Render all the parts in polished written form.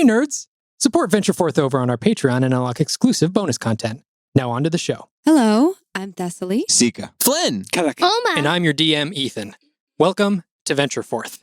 Hey nerds! Support Venture Forth over on our Patreon and unlock exclusive bonus content. Now on to the show. Hello, I'm Thessaly. Ceallach. Flynn. Ceallach. Olma. And I'm your DM, Ethan. Welcome to Venture Forth.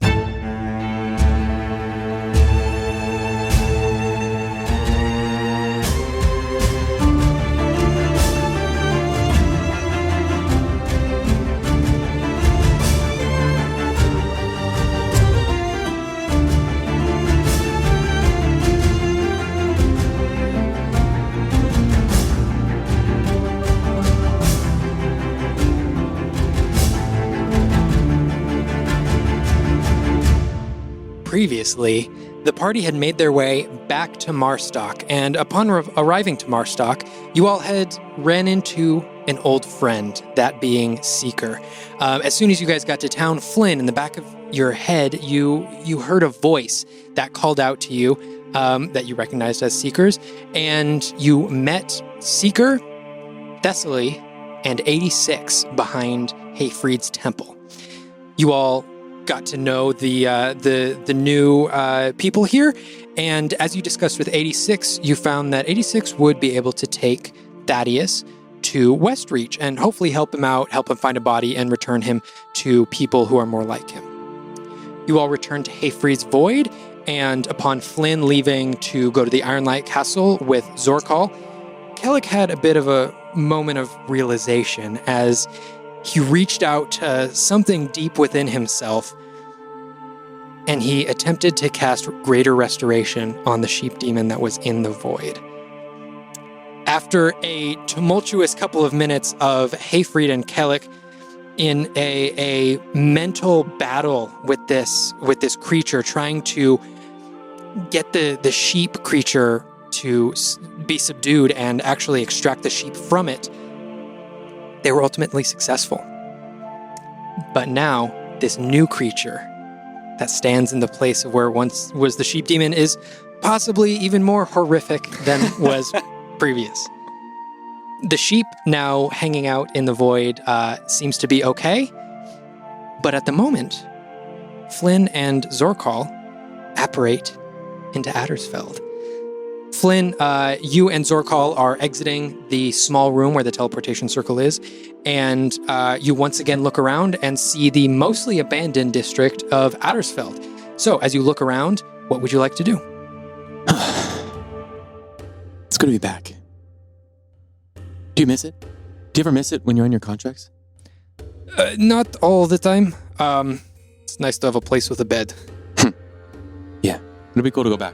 Previously, the party had made their way back to Marstock, and upon arriving to Marstock, you all had ran into an old friend, that being Seeker. As soon as you guys got to town, Flynn, in the back of your head, you heard a voice that called out to you that you recognized as Seeker's, and you met Seeker, Thessaly, and 86 behind Hayfried's temple. You all got to know the new people here, and as you discussed with 86, you found that 86 would be able to take Thaddeus to Westreach and hopefully help him out, help him find a body, and return him to people who are more like him. You all returned to Hayfried's Void, and upon Flynn leaving to go to the Ironlight Castle with Zorkal, Ceallach had a bit of a moment of realization as he reached out to something deep within himself, and he attempted to cast Greater Restoration on the sheep demon that was in the void. After a tumultuous couple of minutes of Hayfried and Ceallach in a mental battle with this creature, trying to get the sheep creature to be subdued and actually extract the sheep from it, they were ultimately successful. But now, this new creature that stands in the place of where once was the sheep demon is possibly even more horrific than was previous. The sheep now hanging out in the void seems to be okay, but at the moment, Flynn and Zorkal apparate into Addersfeld. Flynn, you and Zorkal are exiting the small room where the teleportation circle is, and you once again look around and see the mostly abandoned district of Addersfeld. So, as you look around, what would you like to do? It's good to be back. Do you miss it? Do you ever miss it when you're on your contracts? Not all the time. It's nice to have a place with a bed. Yeah, it'll be cool to go back.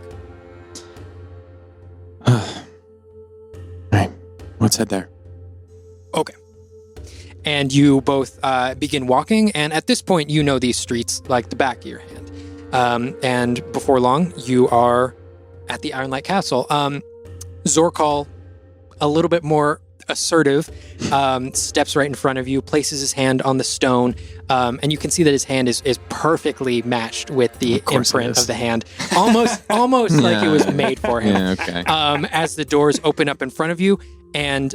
Right, let's head there. Okay. And you both begin walking, and at this point, you know these streets like the back of your hand. And before long, you are at the Ironlight Castle. Zorkal, a little bit more assertive, steps right in front of you, places his hand on the stone, and you can see that his hand is perfectly matched with the imprint of the hand. Almost like it was made for him. Yeah, okay. As the doors open up in front of you, and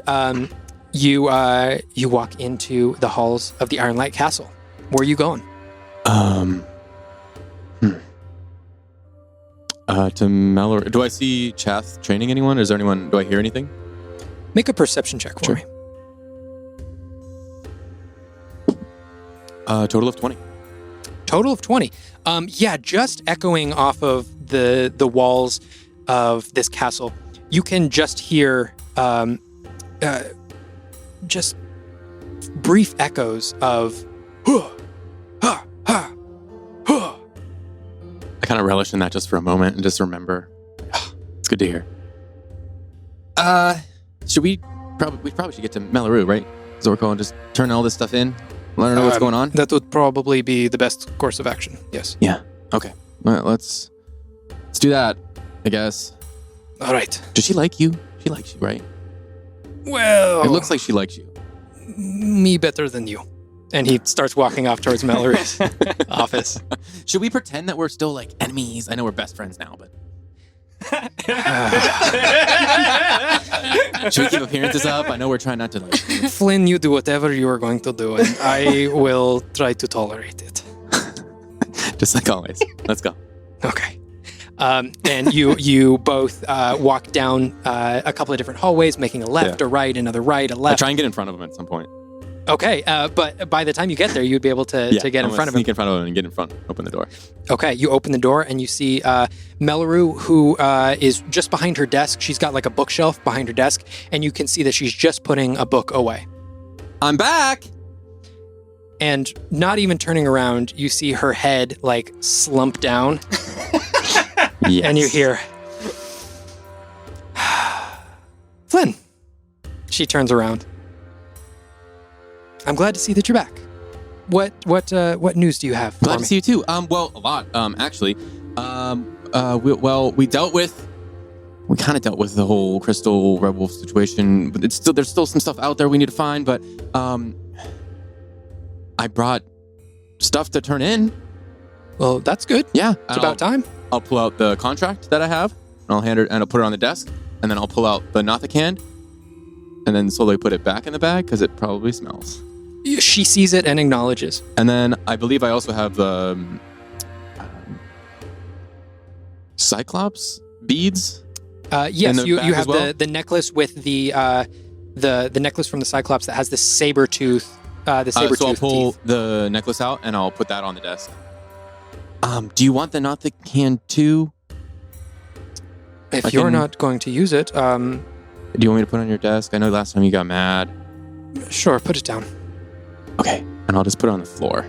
you walk into the halls of the Ironlight Castle. Where are you going? To Mallory. Do I see Chath training anyone? Is there anyone? Do I hear anything? Make a perception check for me. Total of 20. Total of 20. Just echoing off of the walls of this castle, you can just hear just brief echoes of huh, ha, ha, huh. I kind of relish in that just for a moment and just remember. It's good to hear. We probably should get to Mellaroo, right? Zorkal, and just turn all this stuff in. Let her know what's going on. That would probably be the best course of action. Yes. Yeah. Okay. Well, let's do that, I guess. All right. Does she like you? She likes you, right? Well, it looks like she likes you. Me better than you. And he starts walking off towards Mallory's office. Should we pretend that we're still like enemies? I know we're best friends now, but should we keep appearances up? I know we're trying not to like. Flynn, you do whatever you are going to do, and I will try to tolerate it. Just like always. Let's go. Okay. And you both walk down a couple of different hallways, making a left, a right, another right, a left. I try and get in front of him at some point. Okay, but by the time you get there, you'd be able to get in front of him. Sneak in front of him and get in front. Open the door. Okay, you open the door and you see Melleru, who is just behind her desk. She's got like a bookshelf behind her desk, and you can see that she's just putting a book away. I'm back! And not even turning around, you see her head like slump down. Yes. And you hear, Flynn. She turns around. I'm glad to see that you're back. What news do you have for Glad me? to see you too. Well, a lot. Actually, we kind of dealt with the whole Crystal Rebel situation, but there's still some stuff out there we need to find. But I brought stuff to turn in. Well, that's good. Yeah, It's about time. I'll pull out the contract that I have, and I'll hand it, and I'll put it on the desk, and then I'll pull out the Nothic hand, and then slowly put it back in the bag because it probably smells. She sees it and acknowledges. And then I believe I also have the Cyclops beads. Yes, you bag have as well? the necklace with the necklace from the Cyclops that has the saber tooth. So I'll pull teeth. the necklace out and I'll put that on the desk. Do you want the Nothic hand too? If you're not going to use it, Do you want me to put it on your desk? I know last time you got mad. sure, put it down. Okay, and I'll just put it on the floor.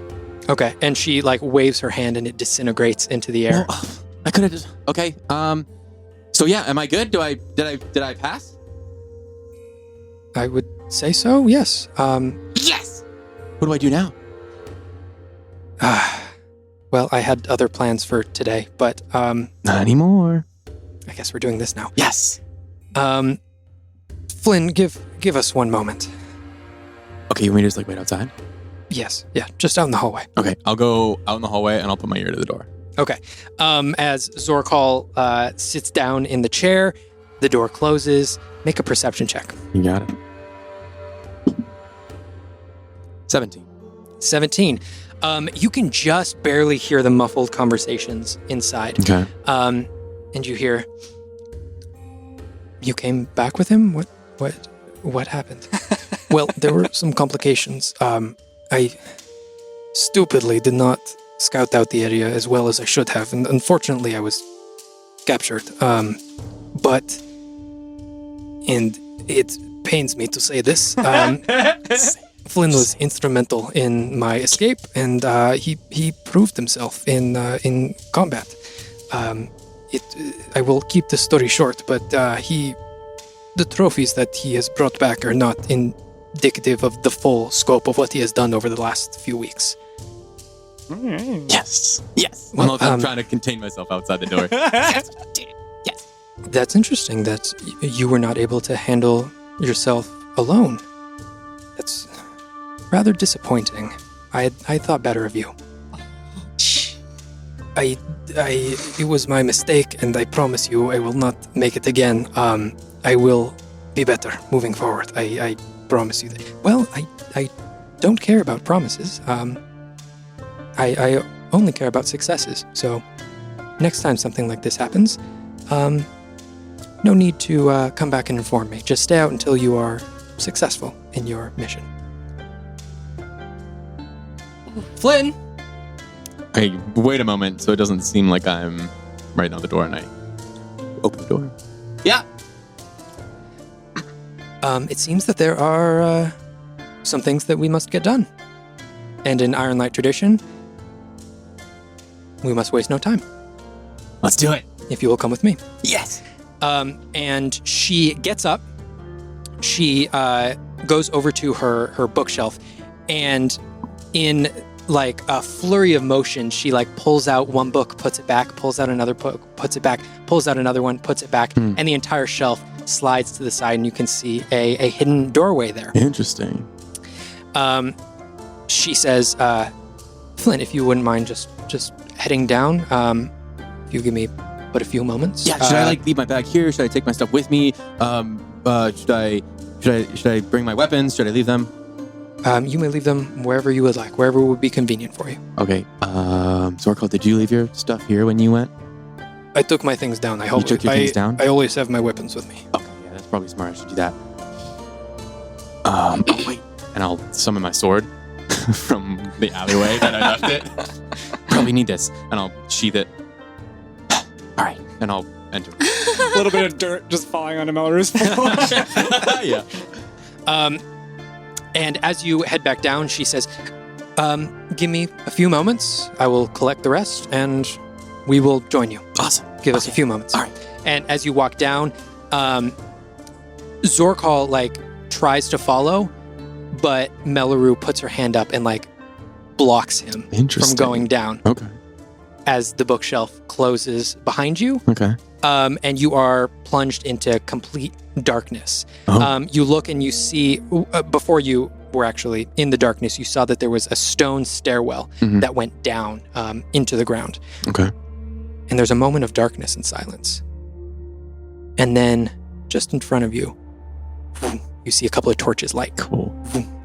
Okay, and she like waves her hand and it disintegrates into the air. Well, I could have just. Okay. So yeah, am I good? Did I pass? I would say so. Yes. Yes. What do I do now? Well, I had other plans for today, but Not anymore. I guess we're doing this now. Yes. Flynn, give us one moment. Okay, you want me to just wait outside? Yes. Yeah, just out in the hallway. Okay, I'll go out in the hallway and I'll put my ear to the door. Okay. As Zorkal sits down in the chair, the door closes. Make a perception check. You got it. 17. 17. You can just barely hear the muffled conversations inside. Okay. And you hear, you came back with him? What happened? Well, there were some complications. I stupidly did not scout out the area as well as I should have, and unfortunately I was captured. But, and it pains me to say this, Flynn was instrumental in my escape, and he proved himself in combat. I will keep the story short, but the trophies that he has brought back are not indicative of the full scope of what he has done over the last few weeks. Yes. Yes. Well, I'm trying to contain myself outside the door. Yes. Yes. That's interesting that you were not able to handle yourself alone. That's rather disappointing. I thought better of you. It was my mistake, and I promise you I will not make it again. I will be better moving forward. I promise you that. Well, I don't care about promises. I only care about successes. So next time something like this happens, no need to come back and inform me. Just stay out until you are successful in your mission. Flynn! Hey, wait a moment so it doesn't seem like I'm right on the door and I open the door. Yeah. It seems that there are some things that we must get done. And in Iron Light tradition, we must waste no time. Let's do it. If you will come with me. Yes. And she gets up. She goes over to her bookshelf, and in like a flurry of motion, she like pulls out one book, puts it back, pulls out another book, puts it back, pulls out another one, puts it back, and the entire shelf slides to the side, and you can see a hidden doorway there. Interesting. She says, Flynn, if you wouldn't mind just heading down, if you give me but a few moments. Yeah, should I leave my bag here? Should I take my stuff with me? Should I bring my weapons? Should I leave them? You may leave them wherever you would like, wherever would be convenient for you. Okay. Zorkal, did you leave your stuff here when you went? I took my things down. You took your things down? I always have my weapons with me. Okay, yeah, that's probably smart. I should do that. Oh, wait. And I'll summon my sword from the alleyway that I left it. Probably need this. And I'll sheath it. All right. And I'll enter. A little bit of dirt just falling onto Melru's floor. Yeah. And as you head back down, she says, give me a few moments. I will collect the rest, and we will join you. Awesome. Give us a few moments. All right. And as you walk down, Zorkal, tries to follow, but Melaru puts her hand up and, blocks him from going down. Okay. As the bookshelf closes behind you. Okay. And you are plunged into complete darkness. Oh. You look and you see, before you were actually in the darkness, you saw that there was a stone stairwell that went down into the ground. Okay. And there's a moment of darkness and silence. And then, just in front of you, you see a couple of torches light. Cool.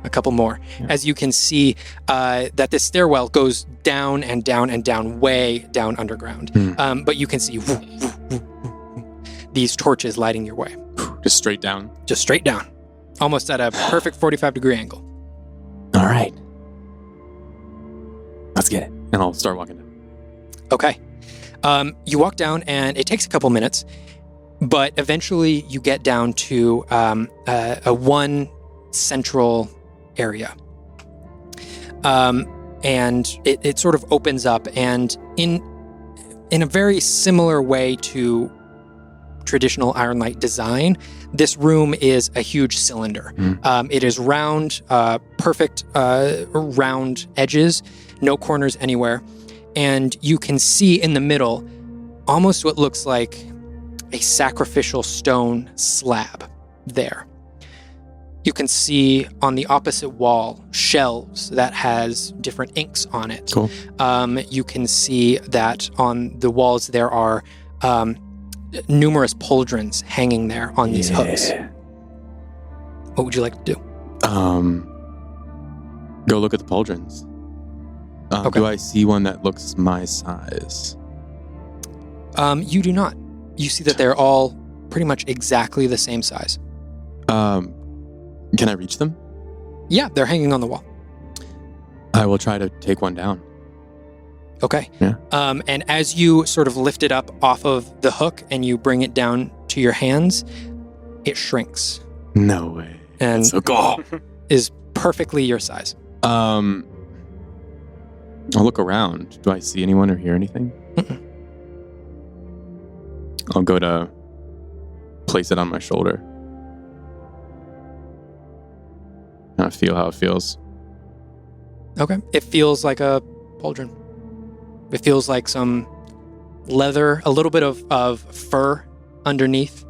A couple more. Yeah. As you can see that this stairwell goes down and down and down, way down underground. But you can see these torches lighting your way. Just straight down. Just straight down. Almost at a perfect 45-degree angle. All right. Let's get it. And I'll start walking down. Okay. You walk down, and it takes a couple minutes, but eventually you get down to a one central area. And it sort of opens up, and in a very similar way to traditional Ironlight design, this room is a huge cylinder. It is round, perfect round edges, no corners anywhere. And you can see in the middle almost what looks like a sacrificial stone slab there. You can see on the opposite wall shelves that has different inks on it. Cool. You can see that on the walls there are numerous pauldrons hanging there on these hooks. What would you like to do? Go look at the pauldrons. Okay. Do I see one that looks my size? You do not. You see that they're all pretty much exactly the same size. Can I reach them? Yeah, they're hanging on the wall. I will try to take one down. Okay. Yeah. And as you sort of lift it up off of the hook and you bring it down to your hands, it shrinks No way. and So cool. is perfectly your size. I'll look around. Do I see anyone or hear anything? I'll go to place it on my shoulder. Kind of feel how it feels. Okay. It feels like a pauldron. It feels like some leather, a little bit of fur underneath.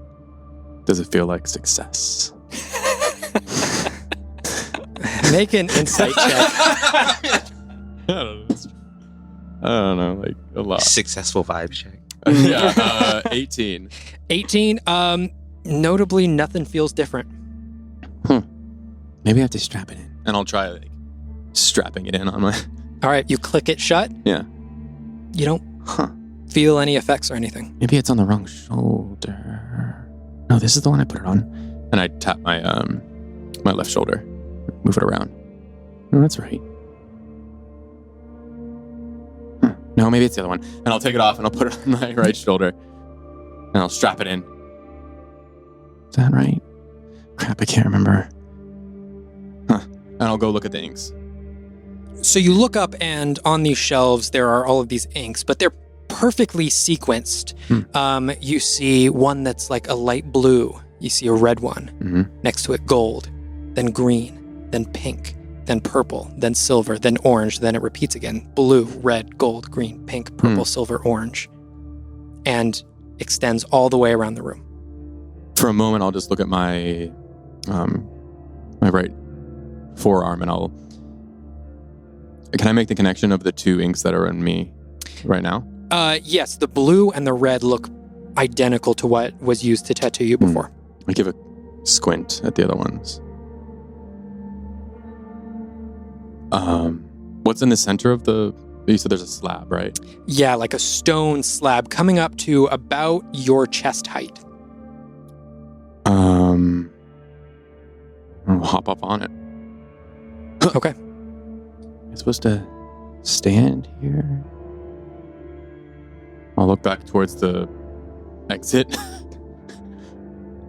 Does it feel like success? Make an insight check. I don't know, like a lot. Successful vibe check. Yeah, 18. 18. Notably, nothing feels different. Maybe I have to strap it in. And I'll try strapping it in on my... All right, you click it shut. Yeah. You don't feel any effects or anything. Maybe it's on the wrong shoulder. No, this is the one I put it on. And I tap my my left shoulder. Move it around. No, that's right. No, maybe it's the other one. And I'll take it off and I'll put it on my right shoulder. And I'll strap it in. Is that right? Crap, I can't remember. And I'll go look at the inks. So you look up, and on these shelves there are all of these inks, but they're perfectly sequenced. You see one that's like a light blue. You see a red one. Next to it, gold, then green, then pink, then purple, then silver, then orange. Then it repeats again. Blue, red, gold, green, pink, purple, silver, orange. And extends all the way around the room. For a moment, I'll just look at my my right forearm, and can I make the connection of the two inks that are in me right now? Yes, the blue and the red look identical to what was used to tattoo you before. I give a squint at the other ones. What's in the center of the You said there's a slab, right? Yeah, like a stone slab coming up to about your chest height. I'll hop up on it. Okay. I'm supposed to stand here? I'll look back towards the exit.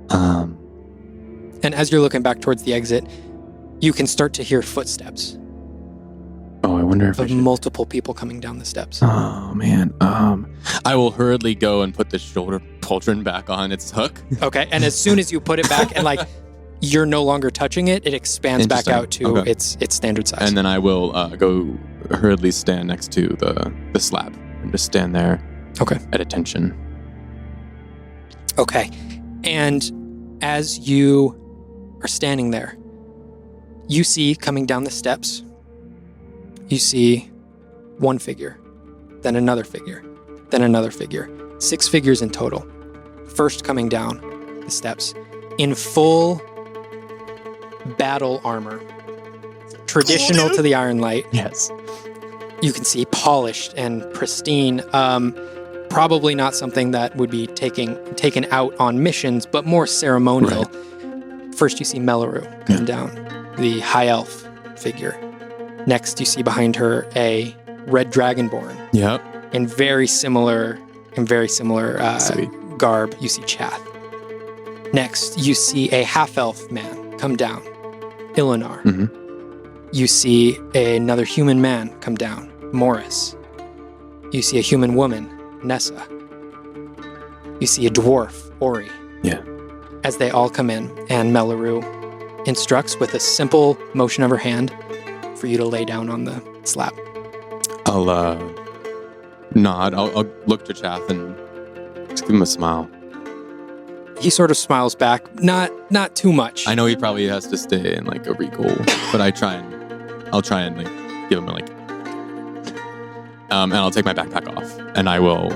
And as you're looking back towards the exit, you can start to hear footsteps Oh, I wonder if I of should... multiple people coming down the steps. Oh, man. I will hurriedly go and put the shoulder pauldron back on its hook. Okay, and as soon as you put it back and like you're no longer touching it, it expands back out to its standard size. And then I will go hurriedly stand next to the slab and just stand there. Okay. At attention. Okay. And as you are standing there, you see coming down the steps, you see one figure, then another figure, then another figure. 6 figures in total. First coming down the steps in full battle armor, traditional to the Iron Light. Yes. You can see polished and pristine. Probably not something that would be taken out on missions, but more ceremonial. Right. First, you see Melleru come down, the high elf figure. Next, you see behind her a red dragonborn. Yep. In very similar garb, you see Chath. Next, you see a half-elf man come down, Ilinar. Mm-hmm. You see another human man come down, Morris. You see a human woman, Nessa. You see a dwarf, Ori. Yeah. As they all come in, and Melleru instructs with a simple motion of her hand for you to lay down on the slab. I'll nod. I'll look to Chath and just give him a smile. He sort of smiles back, not too much. I know he probably has to stay in like a regal, but I'll try and like give him like, and I'll take my backpack off and I will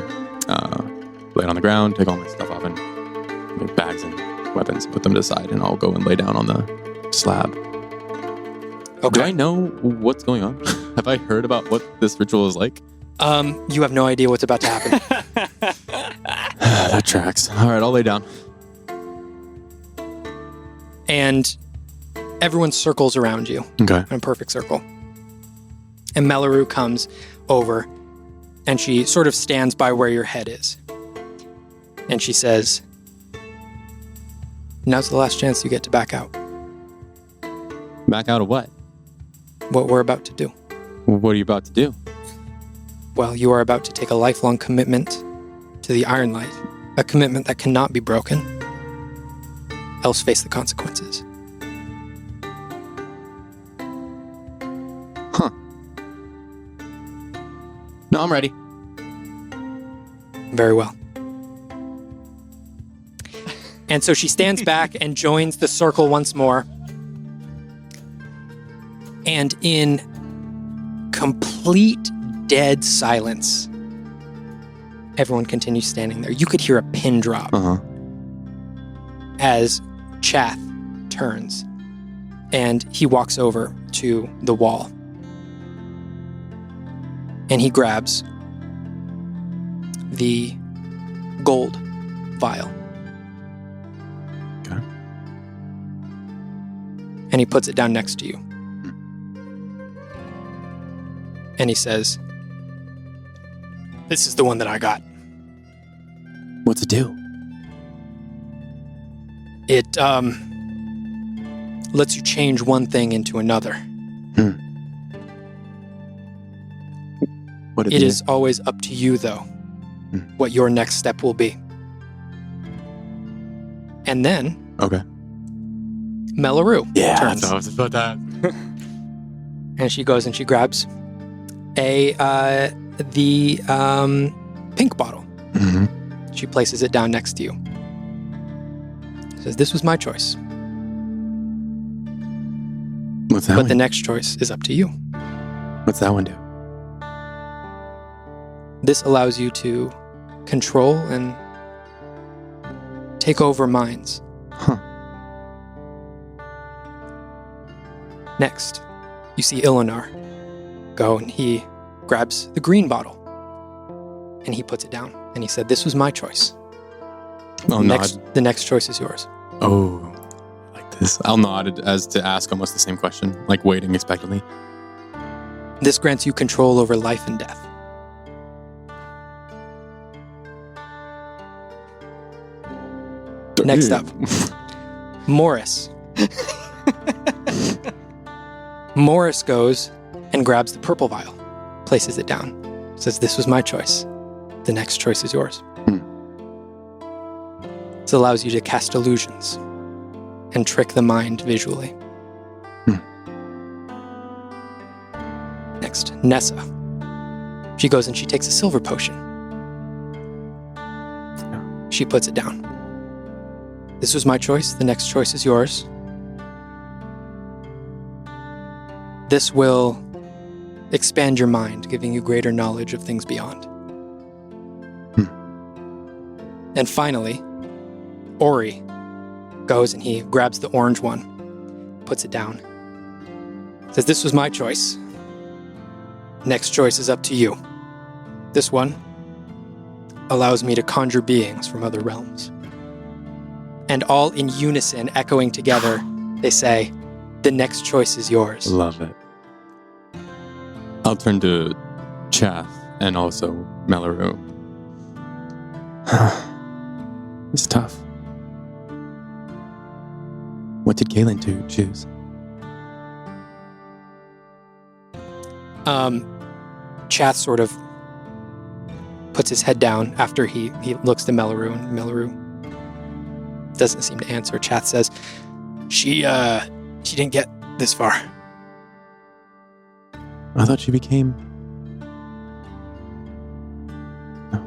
lay it on the ground, take all my stuff off and my bags and weapons, put them to the side, and I'll go and lay down on the slab. Okay. Do I know what's going on? Have I heard about what this ritual is like? You have no idea what's about to happen. That tracks. All right, I'll lay down. And everyone circles around you Okay. in a perfect circle. And Melleru comes over and she sort of stands by where your head is. And she says, "Now's the last chance you get to back out. Back out of what? What we're about to do. What are you about to do? Well, you are about to take a lifelong commitment to the Iron Light. A commitment that cannot be broken. Else face the consequences." Huh. No, I'm ready. Very well. And so she stands back and joins the circle once more. And in complete dead silence, everyone continues standing there. You could hear a pin drop as Chath turns and he walks over to the wall. And he grabs the gold vial. Okay. And he puts it down next to you. And he says, "This is the one that I got. What's it do? It lets you change one thing into another. What It is always up to you, though, what your next step will be." And then Okay. Melleru turns. I was about that. And she goes and she grabs the pink bottle. Mm-hmm. She places it down next to you. Says, "This was my choice, What's that but one? the next choice is up to you. What's that one do? This allows you to control and take over minds." Huh. Next, you see Ilinar go and he grabs the green bottle. And he puts it down. And he said, this was my choice. I'll nod. The next choice is yours. Oh, I like this. I'll nod as to ask almost the same question, like waiting expectantly. This grants you control over life and death. Next up, Morris. Morris goes and grabs the purple vial, places it down, says, this was my choice. The next choice is yours. This allows you to cast illusions and trick the mind visually. Next, Nessa. She goes and she takes a silver potion. She puts it down. This was my choice. The next choice is yours. This will expand your mind, giving you greater knowledge of things beyond. And finally, Ori goes and he grabs the orange one, puts it down. Says, this was my choice. Next choice is up to you. This one allows me to conjure beings from other realms. And all in unison, echoing together, they say, the next choice is yours. Love it. I'll turn to Chath and also Melaru. It's tough. What did Galen choose? Chath sort of puts his head down after he looks to Melaru, and Melaru doesn't seem to answer. Chath says, she didn't get this far. I thought she became... No.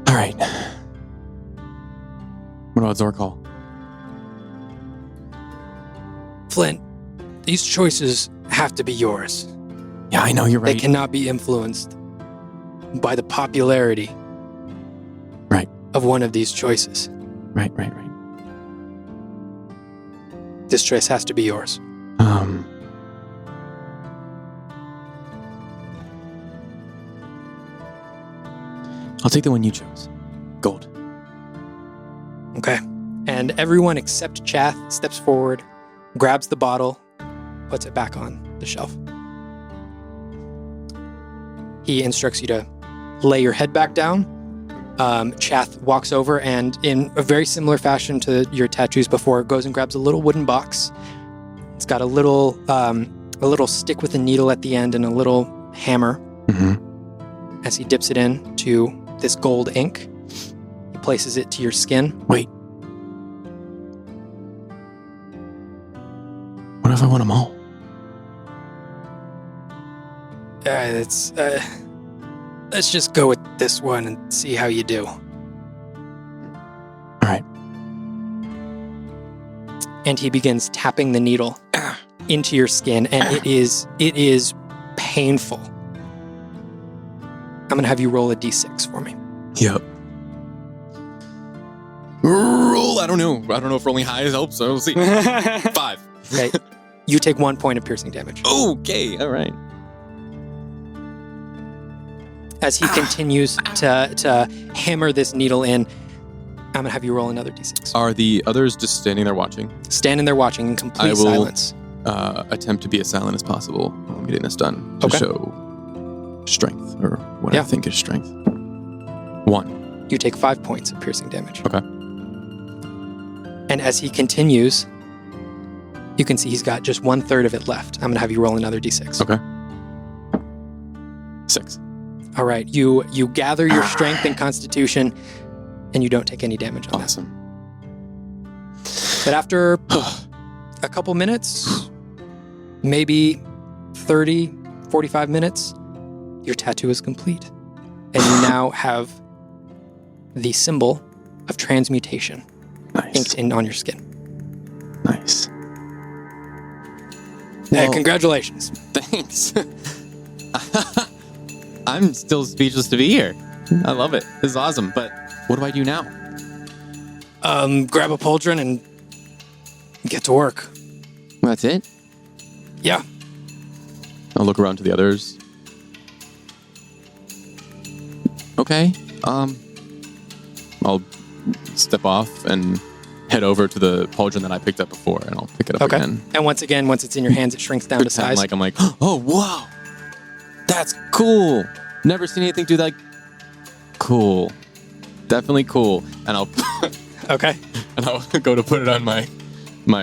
All right. What about Zorkal? Flynn, these choices have to be yours. Yeah, I know, you're right. They cannot be influenced by the popularity of one of these choices. Right. This choice has to be yours. I'll take the one you chose. Gold. Okay. And everyone except Chath steps forward, grabs the bottle, puts it back on the shelf. He instructs you to lay your head back down. Chath walks over and, in a very similar fashion to your tattoos before, goes and grabs a little wooden box. It's got a little stick with a needle at the end and a little hammer. Mm-hmm. As he dips it into this gold ink, he places it to your skin. Wait. What if I want them all? Let's just go with this one and see how you do. All right. And he begins tapping the needle into your skin, and it is painful. I'm gonna have you roll a d6 for me. Yep. Roll. I don't know if rolling high helps, so we'll see. 5. Okay. You take 1 point of piercing damage. Okay. All right. As he continues to hammer this needle in, I'm gonna have you roll another d6. Are the others just standing there watching? Standing there watching in complete silence. Attempt to be as silent as possible while I'm getting this done to show strength, or what I think is strength. 1. You take 5 points of piercing damage. Okay. And as he continues, you can see he's got just 1/3 of it left. I'm gonna have you roll another d6. Okay. 6. All right. You gather your strength and constitution, and you don't take any damage on Awesome. that. But after a couple minutes, maybe 30, 45 minutes, your tattoo is complete. And you now have the symbol of transmutation inked in on your skin. Nice. Well, congratulations. Thanks. I'm still speechless to be here. I love it. This is awesome. But what do I do now? Grab a pauldron and get to work. That's it? Yeah. I'll look around to the others. Okay. I'll step off and head over to the pauldron that I picked up before, and I'll pick it up again. And once it's in your hands, it shrinks down to size. I'm like, oh, wow. That's cool. Never seen anything do that. Cool. Definitely cool. And I'll Okay. and I'll go to put it on my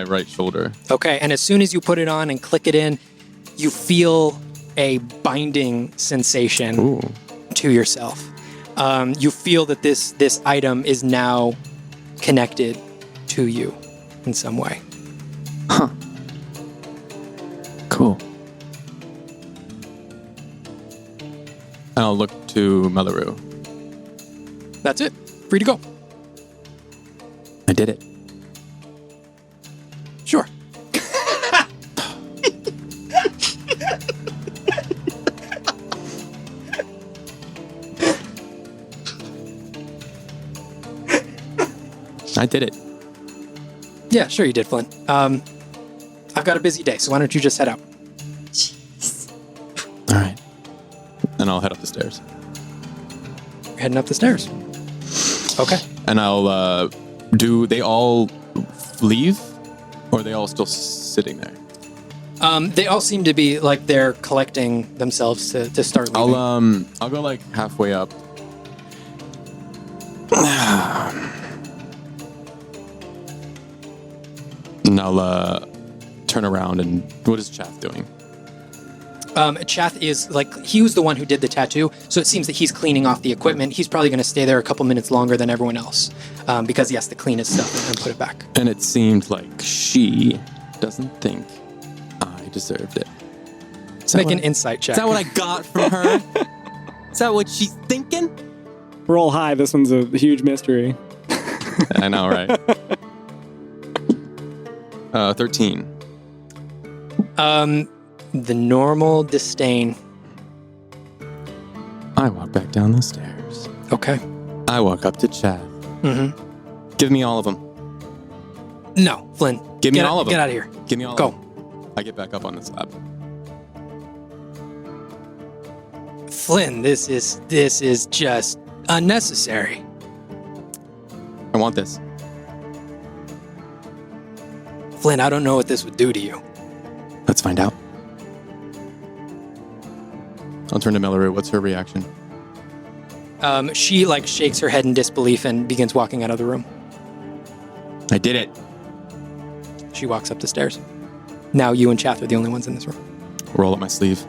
right shoulder. Okay, and as soon as you put it on and click it in, you feel a binding sensation to yourself. You feel that this item is now connected to you in some way. Huh. Cool. And I'll look to Melleru. That's it. Free to go. I did it. Sure. I did it. Yeah, sure you did, Flynn. I've got a busy day, so why don't you just head out? All right. And I'll head up the stairs. You're heading up the stairs. Okay. And I'll, do they all leave? Or are they all still sitting there? They all seem to be like they're collecting themselves to start leaving. I'll go like halfway up. And I'll turn around and what is Chath doing? Chath is like, he was the one who did the tattoo, so it seems that he's cleaning off the equipment. He's probably going to stay there a couple minutes longer than everyone else because he has to clean his stuff and put it back. And it seemed like she doesn't think I deserved it. Make an insight check. Is that what I got from her? Is that what she's thinking? Roll high. This one's a huge mystery. I know, right? 13. The normal disdain. I walk back down the stairs. Okay. I walk up to Chath. Mm-hmm. Give me all of them. No, Flynn. Give me all of them. Get out of here. Give me all Go. of them. I get back up on the slab. Flynn, this is just unnecessary. I want this. Flynn, I don't know what this would do to you. Let's find out. I'll turn to Melleru. What's her reaction? She like shakes her head in disbelief and begins walking out of the room. I did it. She walks up the stairs. Now you and Chath are the only ones in this room. Roll up my sleeve.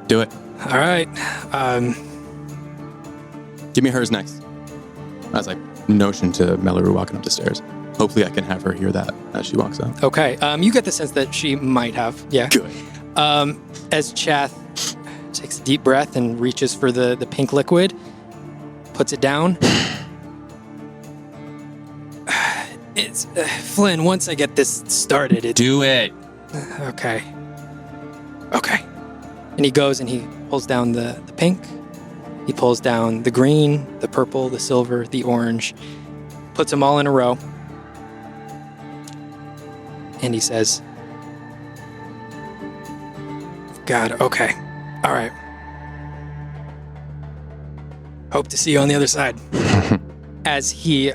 Do it. All right. Give me hers next. As I notion to Melleru walking up the stairs. Hopefully I can have her hear that as she walks up. Okay. You get the sense that she might have. Yeah. Good. As Chath takes a deep breath and reaches for the pink liquid, puts it down. It's Flynn, once I get this started, Do it. Okay. And he goes and he pulls down the pink. He pulls down the green, the purple, the silver, the orange. Puts them all in a row. And he says, God, okay. All right. Hope to see you on the other side. As he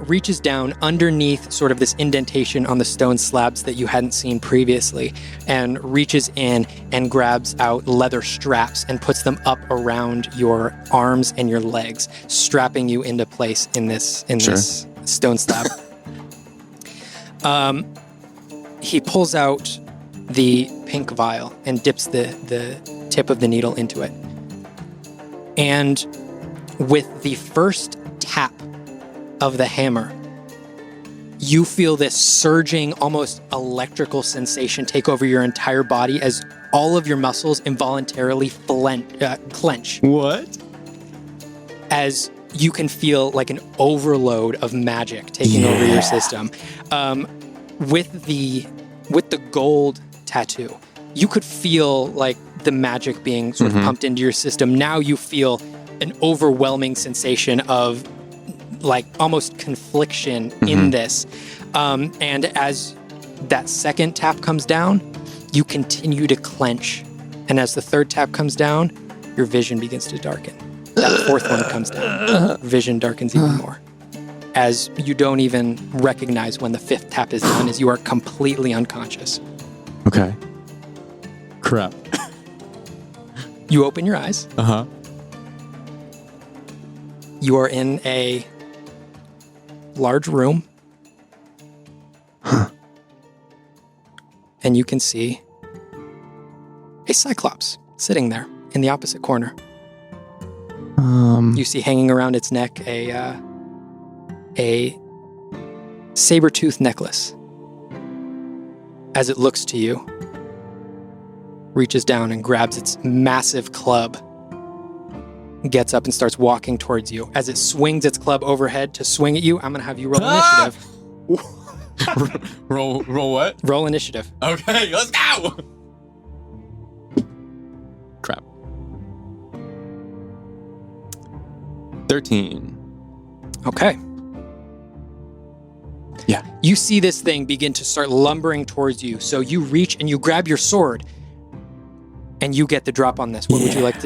reaches down underneath sort of this indentation on the stone slabs that you hadn't seen previously and reaches in and grabs out leather straps and puts them up around your arms and your legs, strapping you into place in this stone slab. He pulls out the pink vial and dips the tip of the needle into it. And with the first tap of the hammer, you feel this surging, almost electrical sensation take over your entire body as all of your muscles involuntarily clench. What? As you can feel like an overload of magic taking over your system. With the gold tattoo, you could feel like the magic being sort of pumped into your system. Now you feel an overwhelming sensation of like almost confliction in this. And as that second tap comes down, You continue to clench, and as the third tap comes down, your vision begins to darken. That fourth one comes down, vision darkens even more. As you don't even recognize when the fifth tap is done, as you are completely unconscious. Okay. Crap. You open your eyes. Uh-huh. You are in a large room. And you can see a cyclops sitting there in the opposite corner. You see hanging around its neck a saber-tooth necklace. As it looks to you, reaches down and grabs its massive club, gets up and starts walking towards you. As it swings its club overhead to swing at you, I'm going to have you roll initiative. Roll what? Roll initiative. Okay, let's go! Crap. 13. Okay. Yeah. You see this thing begin to start lumbering towards you. So you reach and you grab your sword and you get the drop on this. What would you like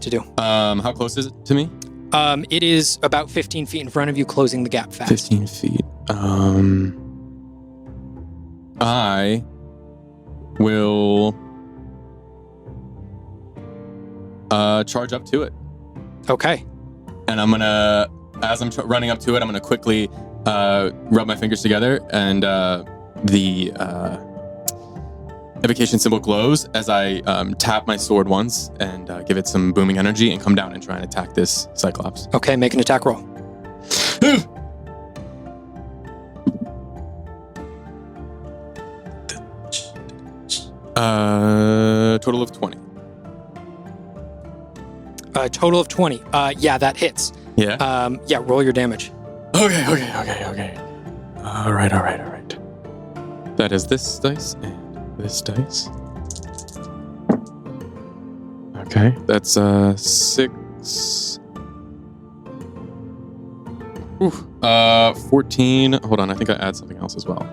to do? How close is it to me? It is about 15 feet in front of you, closing the gap fast. 15 feet. I will charge up to it. Okay. And I'm gonna, as I'm running up to it, I'm gonna quickly rub my fingers together, and the evocation symbol glows as I tap my sword once and give it some booming energy and come down and try and attack this cyclops. Okay, make an attack roll. Total of 20. Total of 20. Yeah, that hits. Yeah? Yeah, roll your damage. Okay. All right. That is this dice and this dice. Okay, that's 6. 14. Hold on, I think I add something else as well.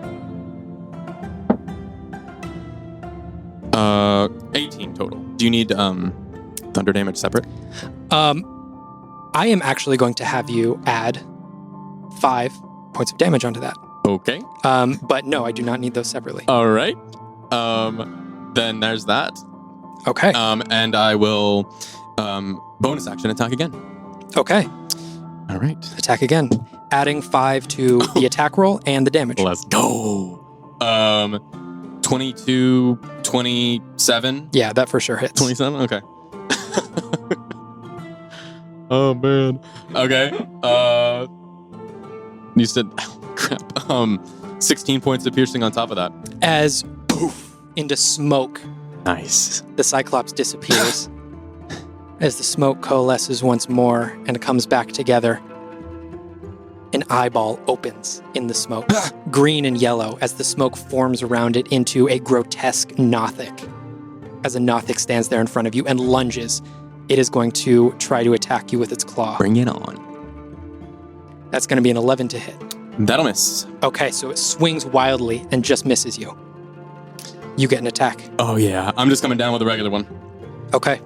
18 total. Do you need thunder damage separate? I am actually going to have you add 5 points of damage onto that. Okay. But no, I do not need those separately. All right. Then there's that. Okay. And I will bonus action attack again. Okay. All right. Attack again. Adding 5 to the attack roll and the damage. Let's go. 22, 27. Yeah, that for sure hits. 27? Okay. Oh, man. Okay. You said, oh, crap. 16 points of piercing on top of that. As poof, into smoke, Nice. the Cyclops disappears. As the smoke coalesces once more and comes back together, an eyeball opens in the smoke, green and yellow, as the smoke forms around it into a grotesque Nothic. As a Nothic stands there in front of you and lunges, it is going to try to attack you with its claw. Bring it on. That's going to be an 11 to hit. That'll miss. Okay, so it swings wildly and just misses you. You get an attack. Oh, yeah. I'm just coming down with a regular one. Okay.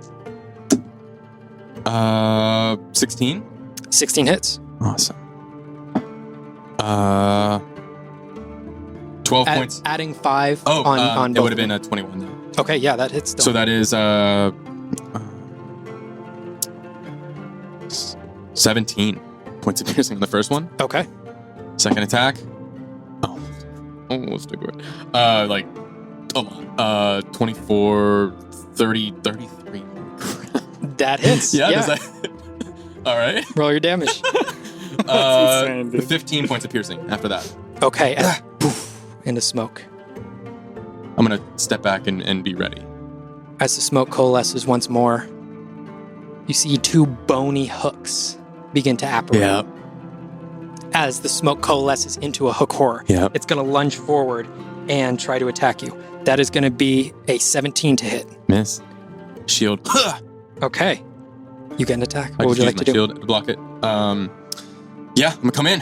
16? 16 hits. Awesome. 12 points. Adding 5 Oh, on it both would have of been them. a 21 then. Okay, yeah, that hits still. So that is 17 points of piercing on the first one. Okay. Second attack. Oh, almost a good. Like, come on. 24, 30, 33. That hits. Yeah. Does that hit? All right. Roll your damage. insane, dude. 15 points of piercing after that. Okay, and poof, into smoke. I'm going to step back and be ready. As the smoke coalesces once more, you see 2 bony hooks begin to apparate. As the smoke coalesces into a hook horror, it's going to lunge forward and try to attack you. That is going to be a 17 to hit. Miss. Shield. Okay. You get an attack. I What would just you use like my to do? shield to block it. Yeah, I'm gonna come in.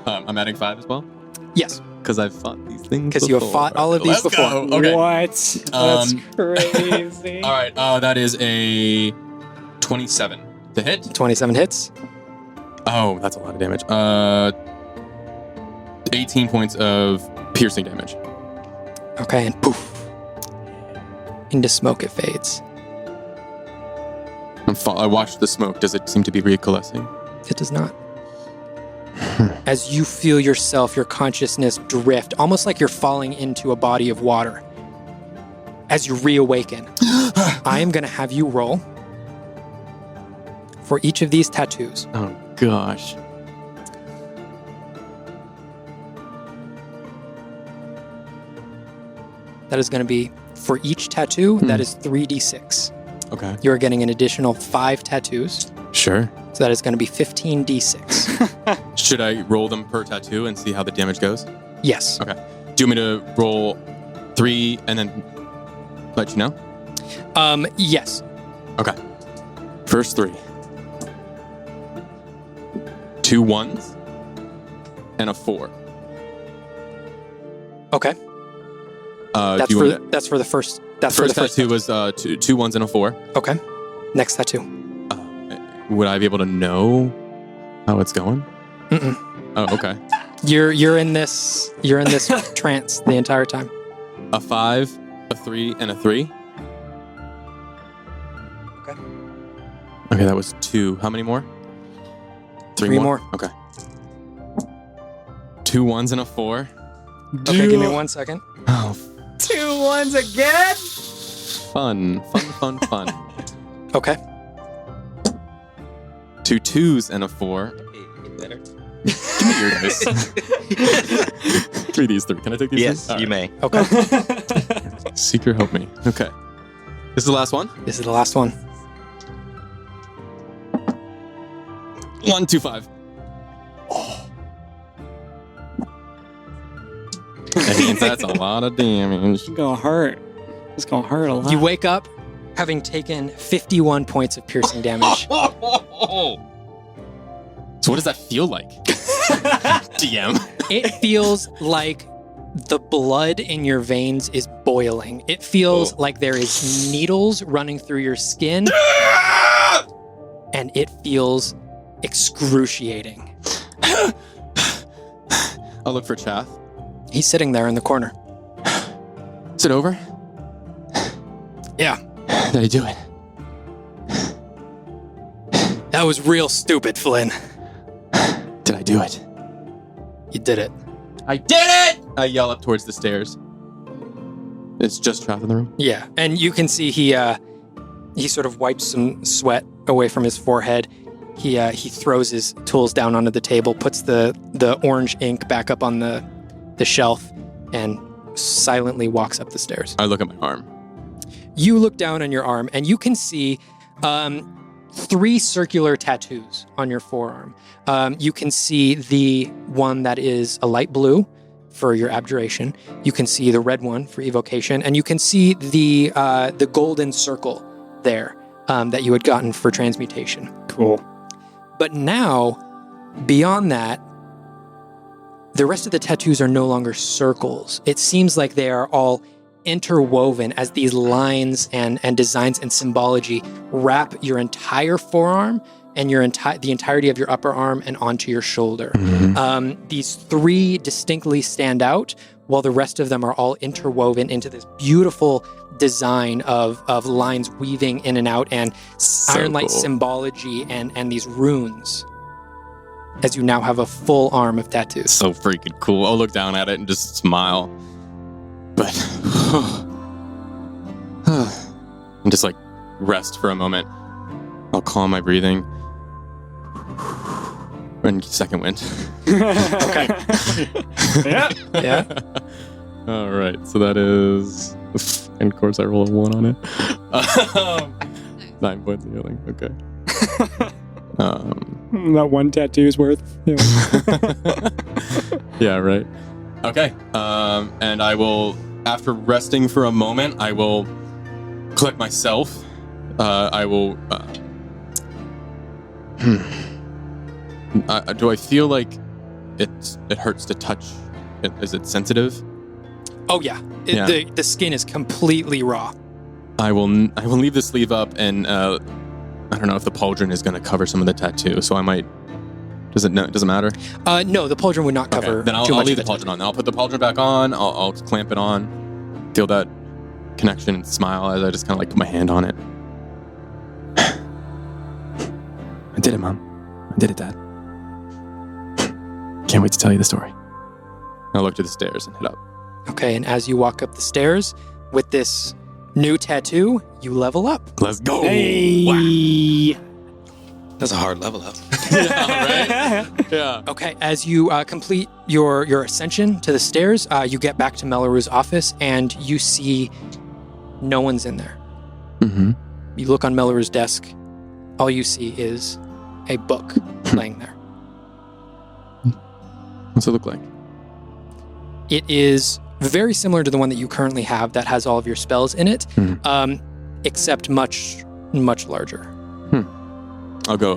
I'm adding 5 as well. Yes. Because I've fought these things Because you have fought all of these before. Go. Okay. What? That's crazy. All right. That is a 27 to hit. 27 hits. Oh, that's a lot of damage. 18 points of piercing damage. Okay, and poof. Into smoke it fades. I watched the smoke. Does it seem to be recoalescing? It does not. As you feel yourself, your consciousness drift, almost like you're falling into a body of water. As you reawaken, I am going to have you roll for each of these tattoos. Oh, gosh. That is going to be, for each tattoo, that is 3d6. Okay. You are getting an additional 5 tattoos. Sure. So that is going to be 15d6. Should I roll them per tattoo and see how the damage goes? Yes. Okay. Do you want me to roll 3 and then let you know? Yes. Okay. First 3. 2 1s and a 4. Okay. That's for the first. That's first for the first tattoo was 2 1s and a 4. Okay. Next tattoo. Would I be able to know how it's going? Mm-mm. Oh, okay. You're in this trance the entire time. A 5, a 3, and a 3. Okay. Okay, that was 2. How many more? 3 more. Okay. 2 1s and a 4. Okay, give me 1 second. Oh, 2 1s again? fun. Okay. 2 2s and a 4. Better. Give me your dice. Give me these 3. Can I take these? Yes, 3? All you right. may. Okay. Seeker, help me. Okay. This is the last one. This is the last one. 1 2 5. That means that's a lot of damage. It's gonna hurt. It's gonna hurt a lot. You wake up having taken 51 points of piercing damage. So what does that feel like? DM. It feels like the blood in your veins is boiling. It feels like there is needles running through your skin. And it feels excruciating. I'll look for Chath. He's sitting there in the corner. Is it over? Yeah. Did I do it? That was real stupid, Flynn. Did I do it? You did it. I did it! I yell up towards the stairs. It's just Chath in the room? Yeah. And you can see he sort of wipes some sweat away from his forehead. He throws his tools down onto the table, puts the orange ink back up on the shelf, and silently walks up the stairs. I look at my arm. You look down on your arm, and you can see 3 circular tattoos on your forearm. You can see the one that is a light blue for your abjuration. You can see the red one for evocation, and you can see the golden circle there that you had gotten for transmutation. Cool. But now, beyond that, the rest of the tattoos are no longer circles. It seems like they are all interwoven as these lines and designs and symbology wrap your entire forearm and the entirety of your upper arm and onto your shoulder. Mm-hmm. These 3 distinctly stand out, while the rest of them are all interwoven into this beautiful design of lines weaving in and out, and iron light symbology and these runes, as you now have a full arm of tattoos. So freaking cool. I'll look down at it and just smile. But and just like rest for a moment. I'll calm my breathing. And second wind. Okay. Yeah. All right. So that is, and of course I roll a 1 on it. 9 points of healing. Okay. That 1 tattoo's worth. Yeah, right. Okay. And I will, after resting for a moment, I will collect myself. I will. Do I feel like it hurts to touch is it sensitive? Oh yeah, Yeah. The skin is completely raw. I will leave the sleeve up, and I don't know if the pauldron is going to cover some of the tattoo, so I might. Doesn't matter. No, the pauldron would not cover. Okay, then I'll too much leave of the pauldron on. I'll put the pauldron back on. I'll clamp it on, feel that connection, and smile as I just kind of like put my hand on it. I did it, Mom. I did it, Dad. Can't wait to tell you the story. I'll look to the stairs and head up. Okay, and as you walk up the stairs with this new tattoo, you level up. Let's go. Hey. That's a hard level up. Yeah, right? Yeah. Okay, as you complete your ascension to the stairs, you get back to Melloru's office and you see no one's in there. Mm-hmm. You look on Melloru's desk. All you see is a book laying there. What's it look like? It is very similar to the one that you currently have that has all of your spells in it, except much, much larger. I'll go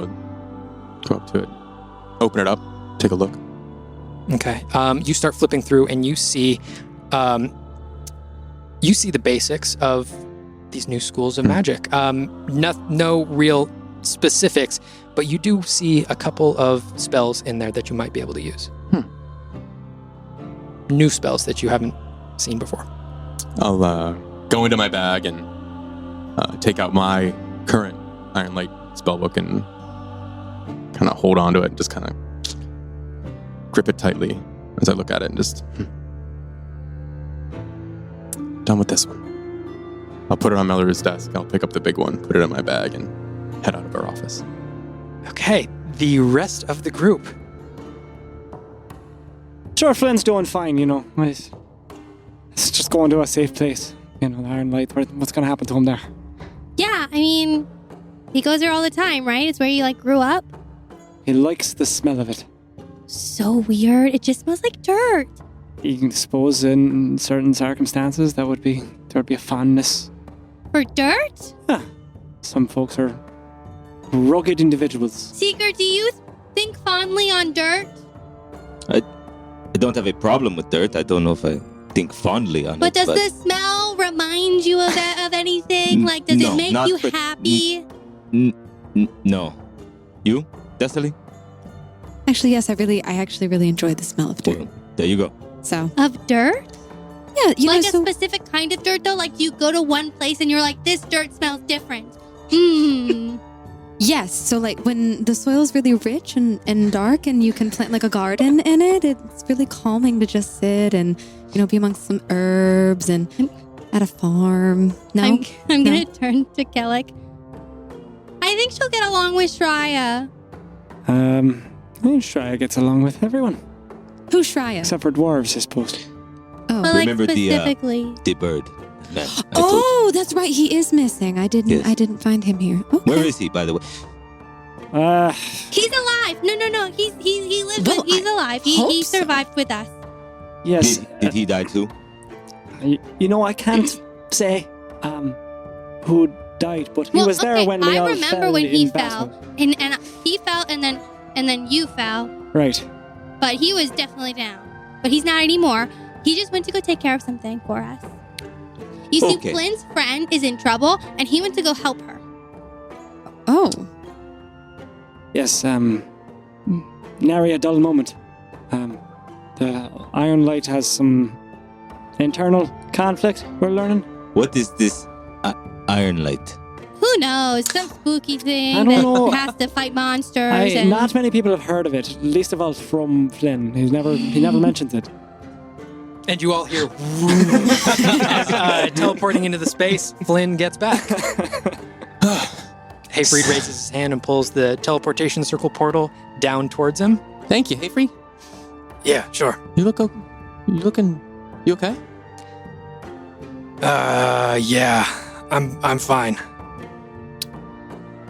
up to it, open it up, take a look. Okay. You start flipping through and you see the basics of these new schools of magic. No real specifics, but you do see a couple of spells in there that you might be able to use. New spells that you haven't seen before. I'll go into my bag and take out my current Iron Light spellbook and kind of hold on to it and just kind of grip it tightly as I look at it and just done with this one. I'll put it on Melloru's desk. I'll pick up the big one, put it in my bag, and head out of our office. Okay, the rest of the group. Sure, Flynn's doing fine, you know. Let's just go into a safe place. You know, the Iron Light. What's going to happen to him there? Yeah, I mean, he goes there all the time, right? It's where you, grew up. He likes the smell of it. So weird. It just smells like dirt. You can suppose in certain circumstances there would be a fondness. For dirt? Yeah. Some folks are rugged individuals. Seeker, do you think fondly on dirt? I don't have a problem with dirt. I don't know if I think fondly on But it. does the smell remind you of anything? Does it make you happy? No. You, Destiny? Actually, yes, I actually really enjoy the smell of dirt. Well, there you go. So, Of dirt? yeah, you know, A so specific kind of dirt, though? You go to one place and you're like, this dirt smells different. yes, so when the soil's really rich and dark and you can plant a garden in it, it's really calming to just sit and, be amongst some herbs and at a farm. No? I'm going to turn to Ceallach. I think she'll get along with Shreya. Shreya gets along with everyone. Who's Shreya? Except for dwarves, I suppose. Oh. But Remember specifically. the bird. Man, Oh, that's right. He is missing. I didn't find him here. Okay. Where is he, by the way? He's alive. No. He lives Well, he's alive. He hope so. survived with us. Yes. Did he die too? I can't say who died, but he was there when we all fell. I remember when he in fell. battle. And he fell and then you fell. Right. But he was definitely down. But he's not anymore. He just went to go take care of something for us. You see, Okay. Flynn's friend is in trouble, and he went to go help her. Oh. Yes, nary a dull moment. The Iron Light has some internal conflict, we're learning. What is this Iron Light? Who knows? Some spooky thing I don't know. that has to fight monsters. and Not many people have heard of it, least of all from Flynn. He never mentions it. And you all hear as teleporting into the space, Flynn gets back. Hayfried raises his hand and pulls the teleportation circle portal down towards him. Thank you. Hey, Free. Yeah, sure. You okay? Yeah, I'm fine.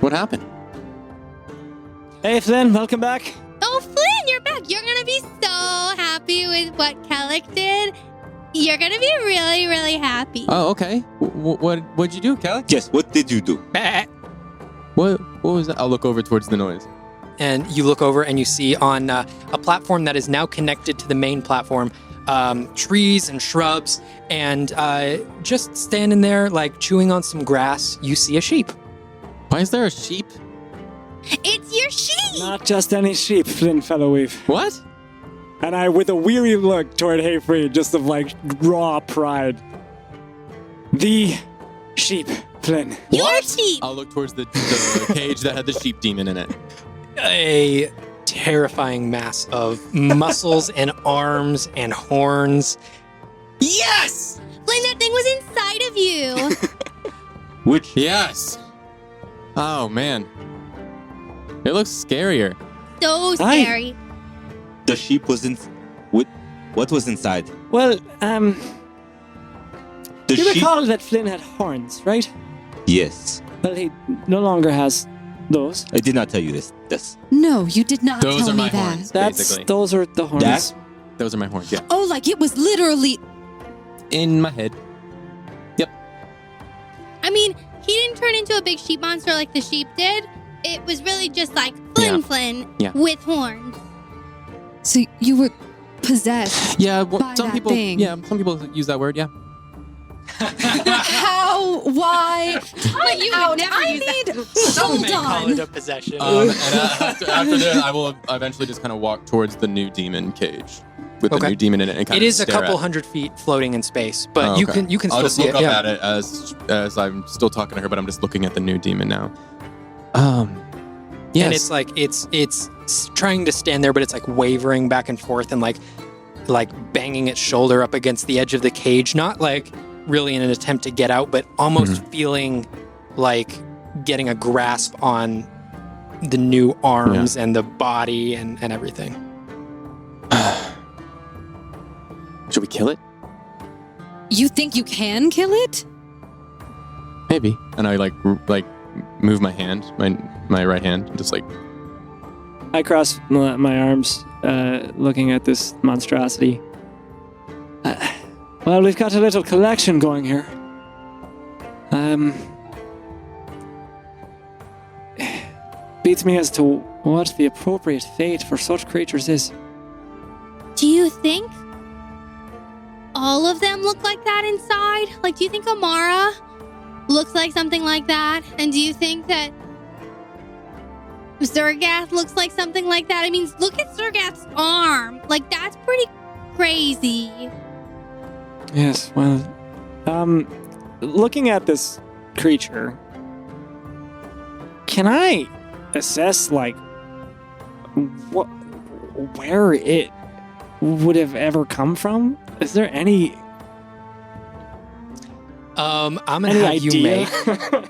What happened? Hey, Flynn, welcome back. Oh, Flynn, you're back. You're going to be so happy with what Ceallach did. You're going to be really, really happy. Oh, okay. What'd you do, Ceallach? Yes, what did you do? What was that? I'll look over towards the noise. And you look over and you see on a platform that is now connected to the main platform, trees and shrubs, and just standing there, like chewing on some grass, you see a sheep. Why is there a sheep? It's your sheep! Not just any sheep, Flynn Fellowweave. What? And I, with a weary look toward Hayfree, just of like raw pride. The sheep, Flynn. Your sheep! I'll look towards the cage that had the sheep demon in it. A terrifying mass of muscles and arms and horns. Yes! Flynn, that thing was inside of you! Which Yes! Oh, man. It looks scarier. So Hi. scary. the sheep was in. What was inside? Well, The you sheep. recall that Flynn had horns, right? Yes, Well, he no longer has those. I did not tell you this. No, you did not Those tell are me my that. horns, That's basically. those are the horns. That? Those are my horns, yeah. Oh, like it was literally. In my head. I mean, he didn't turn into a big sheep monster like the sheep did. It was really just like Flynn Yeah. with horns. So you were possessed. Yeah, By some that people. thing. Yeah, some people use that word. Yeah. How? Why? But you would never use that. Some may Hold call on. it a possession. And after that, I will eventually just kind of walk towards the new demon cage with Okay. the new demon in it, and kind It of is a stare couple at. hundred feet floating in space, but Oh, you okay. can I'll still just see look it. up Yeah. at it as I'm still talking to her, but I'm just looking at the new demon now. Yes. And it's like it's trying to stand there, but it's like wavering back and forth and like banging its shoulder up against the edge of the cage, not like really in an attempt to get out, but almost feeling like getting a grasp on the new arms and the body and everything. Should we kill it? You think you can kill it? Maybe. And I like move my hand, my right hand, and just like I cross my arms, looking at this monstrosity. Well, we've got a little collection going here. Beats me as to what the appropriate fate for such creatures is. Do you think all of them look like that inside? Like, do you think Amara looks like something like that? And do you think that Zergath looks like something like that? I mean, look at Zergath's arm. Like, that's pretty crazy. Yes, well, looking at this creature, can I assess, like, where it would have ever come from? Is there any I'm gonna any have you idea? make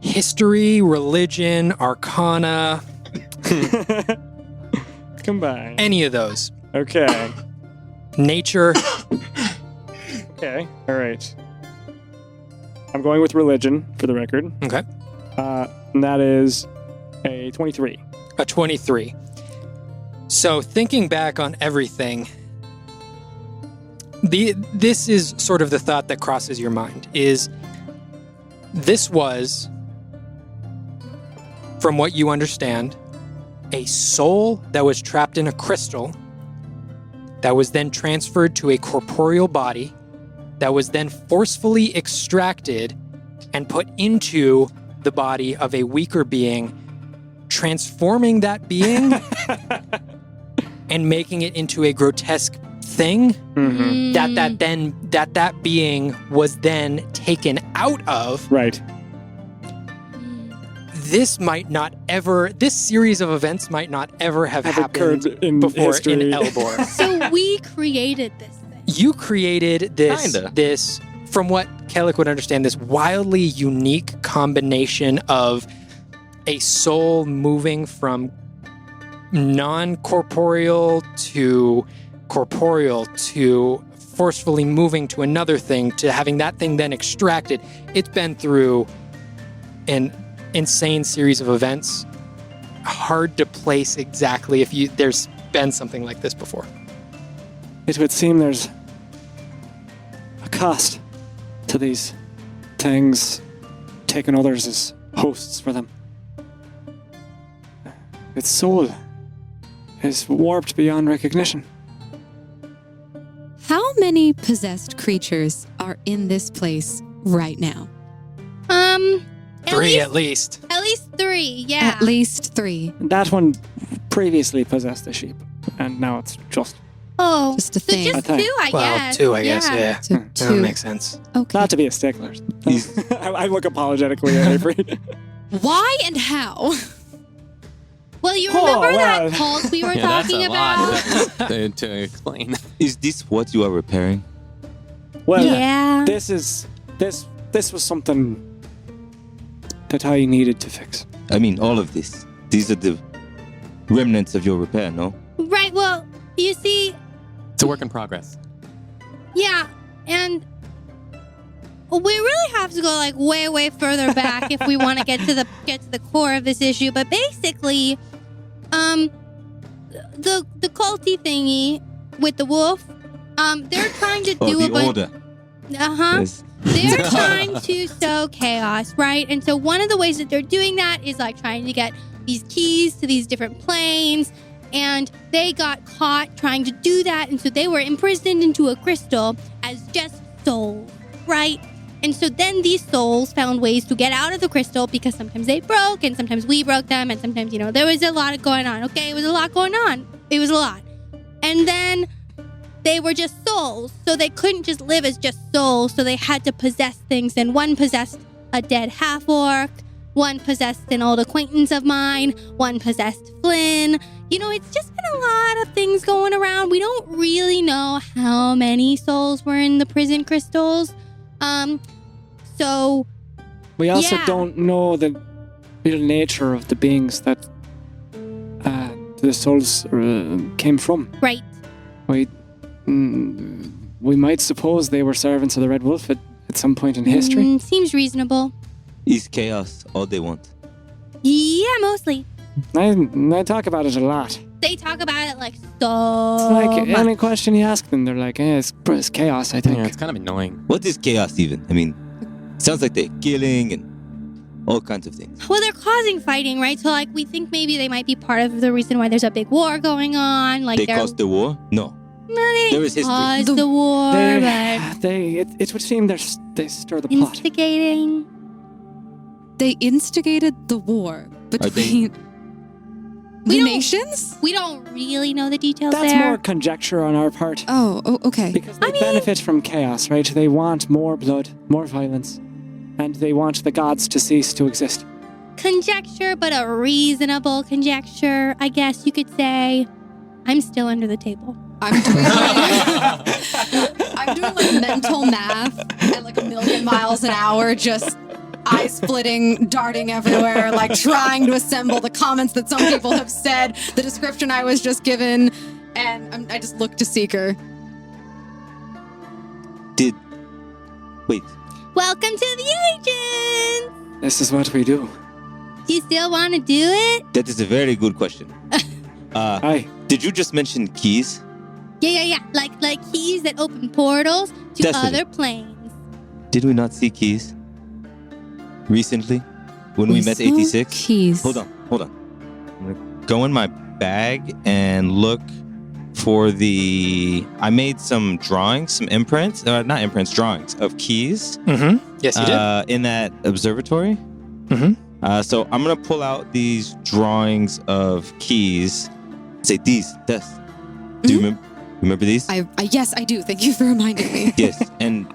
history, religion, arcana, Combine. any of those. Okay. Nature. Okay. All right. I'm going with religion for the record. Okay. And that is a 23. A 23. So thinking back on everything, this is sort of the thought that crosses your mind, is this was, from what you understand, a soul that was trapped in a crystal that was then transferred to a corporeal body that was then forcefully extracted and put into the body of a weaker being, transforming that being and making it into a grotesque thing Mm-hmm. that being was then taken out of. Right. This series of events might not ever have happened occurred in before history. in Elbor. So we created this thing. You created Kinda. this, from what Ceallach would understand, this wildly unique combination of a soul moving from non-corporeal to corporeal to forcefully moving to another thing to having that thing then extracted. It's been through an insane series of events. Hard to place exactly if there's been something like this before. It would seem there's a cost to these things, taking others as hosts for them. Its soul, is warped beyond recognition. How many possessed creatures are in this place right now? Three at least. At least 3, yeah. At least 3. That one previously possessed a sheep, and now it's just Oh, Just a so thing. just A thing. 2, I Well, guess. 2, I guess, yeah. So That 2. makes sense. Okay. not to be a stickler. I look apologetically at Avery. Why and how? Well, you Oh, remember well. that cult we were Yeah, that's talking a about? lot to explain. Is this what you are repairing? Well, Yeah. this was something that I needed to fix. I mean, all of this. These are the remnants of your repair, no? Right, well, you see, It's a work in progress. yeah, and we really have to go like way further back if we want to get to the core of this issue. But basically, the culty thingy with the wolf, they're trying to Oh, do the a bunch. order. Yes. They're trying to sow chaos, right? And so one of the ways that they're doing that is like trying to get these keys to these different planes. And they got caught trying to do that. And so they were imprisoned into a crystal as just souls, right? And so then these souls found ways to get out of the crystal because sometimes they broke and sometimes we broke them. And sometimes, there was a lot going on. Okay, it was a lot going on. It was a lot. And then they were just souls. So they couldn't just live as just souls. So they had to possess things. And one possessed a dead half-orc. One possessed an old acquaintance of mine. One possessed Flynn. It's just been a lot of things going around. We don't really know how many souls were in the prison crystals. So We also Yeah. don't know the real nature of the beings that the souls came from. right. We might suppose they were servants of the Red Wolf at some point in history. Seems reasonable. Is chaos all they want? Yeah, mostly. I talk about it a lot. They talk about it like It's so like much. any question you ask them, they're like, it's chaos, I think. Yeah, it's kind of annoying. What is chaos even? I mean, it sounds like they're killing and all kinds of things. Well, they're causing fighting, right? So, like, we think maybe they might be part of the reason why there's a big war going on. Like, They they're caused the war? No. they there is history. caused the war, but It would seem they stir the pot. instigating. They instigated the war between We the don't- nations? We don't really know the details That's there. more conjecture on our part. Oh, okay. Because they benefit from chaos, right? They want more blood, more violence, and they want the gods to cease to exist. Conjecture, but a reasonable conjecture, I guess you could say. I'm still under the table. I'm doing like mental math at like 1,000,000 miles an hour, just eye splitting, darting everywhere, like trying to assemble the comments that some people have said, the description I was just given, and I just look to Seeker. Wait. Welcome to the agent. This is what we do. Do you still want to do it? That is a very good question. Aye. Did you just mention keys? Yeah. Like keys that open portals to Definitely. other planes. Did we not see keys recently when we met saw 86? Keys. Hold on. I'm going to go in my bag and look for I made some drawings, some imprints, not imprints, drawings of keys Mm-hmm. Yes, you did. in that observatory. Mm-hmm. So I'm going to pull out these drawings of keys. Say these, this. Do you remember these? Yes, I do. Thank you for reminding me. Yes, and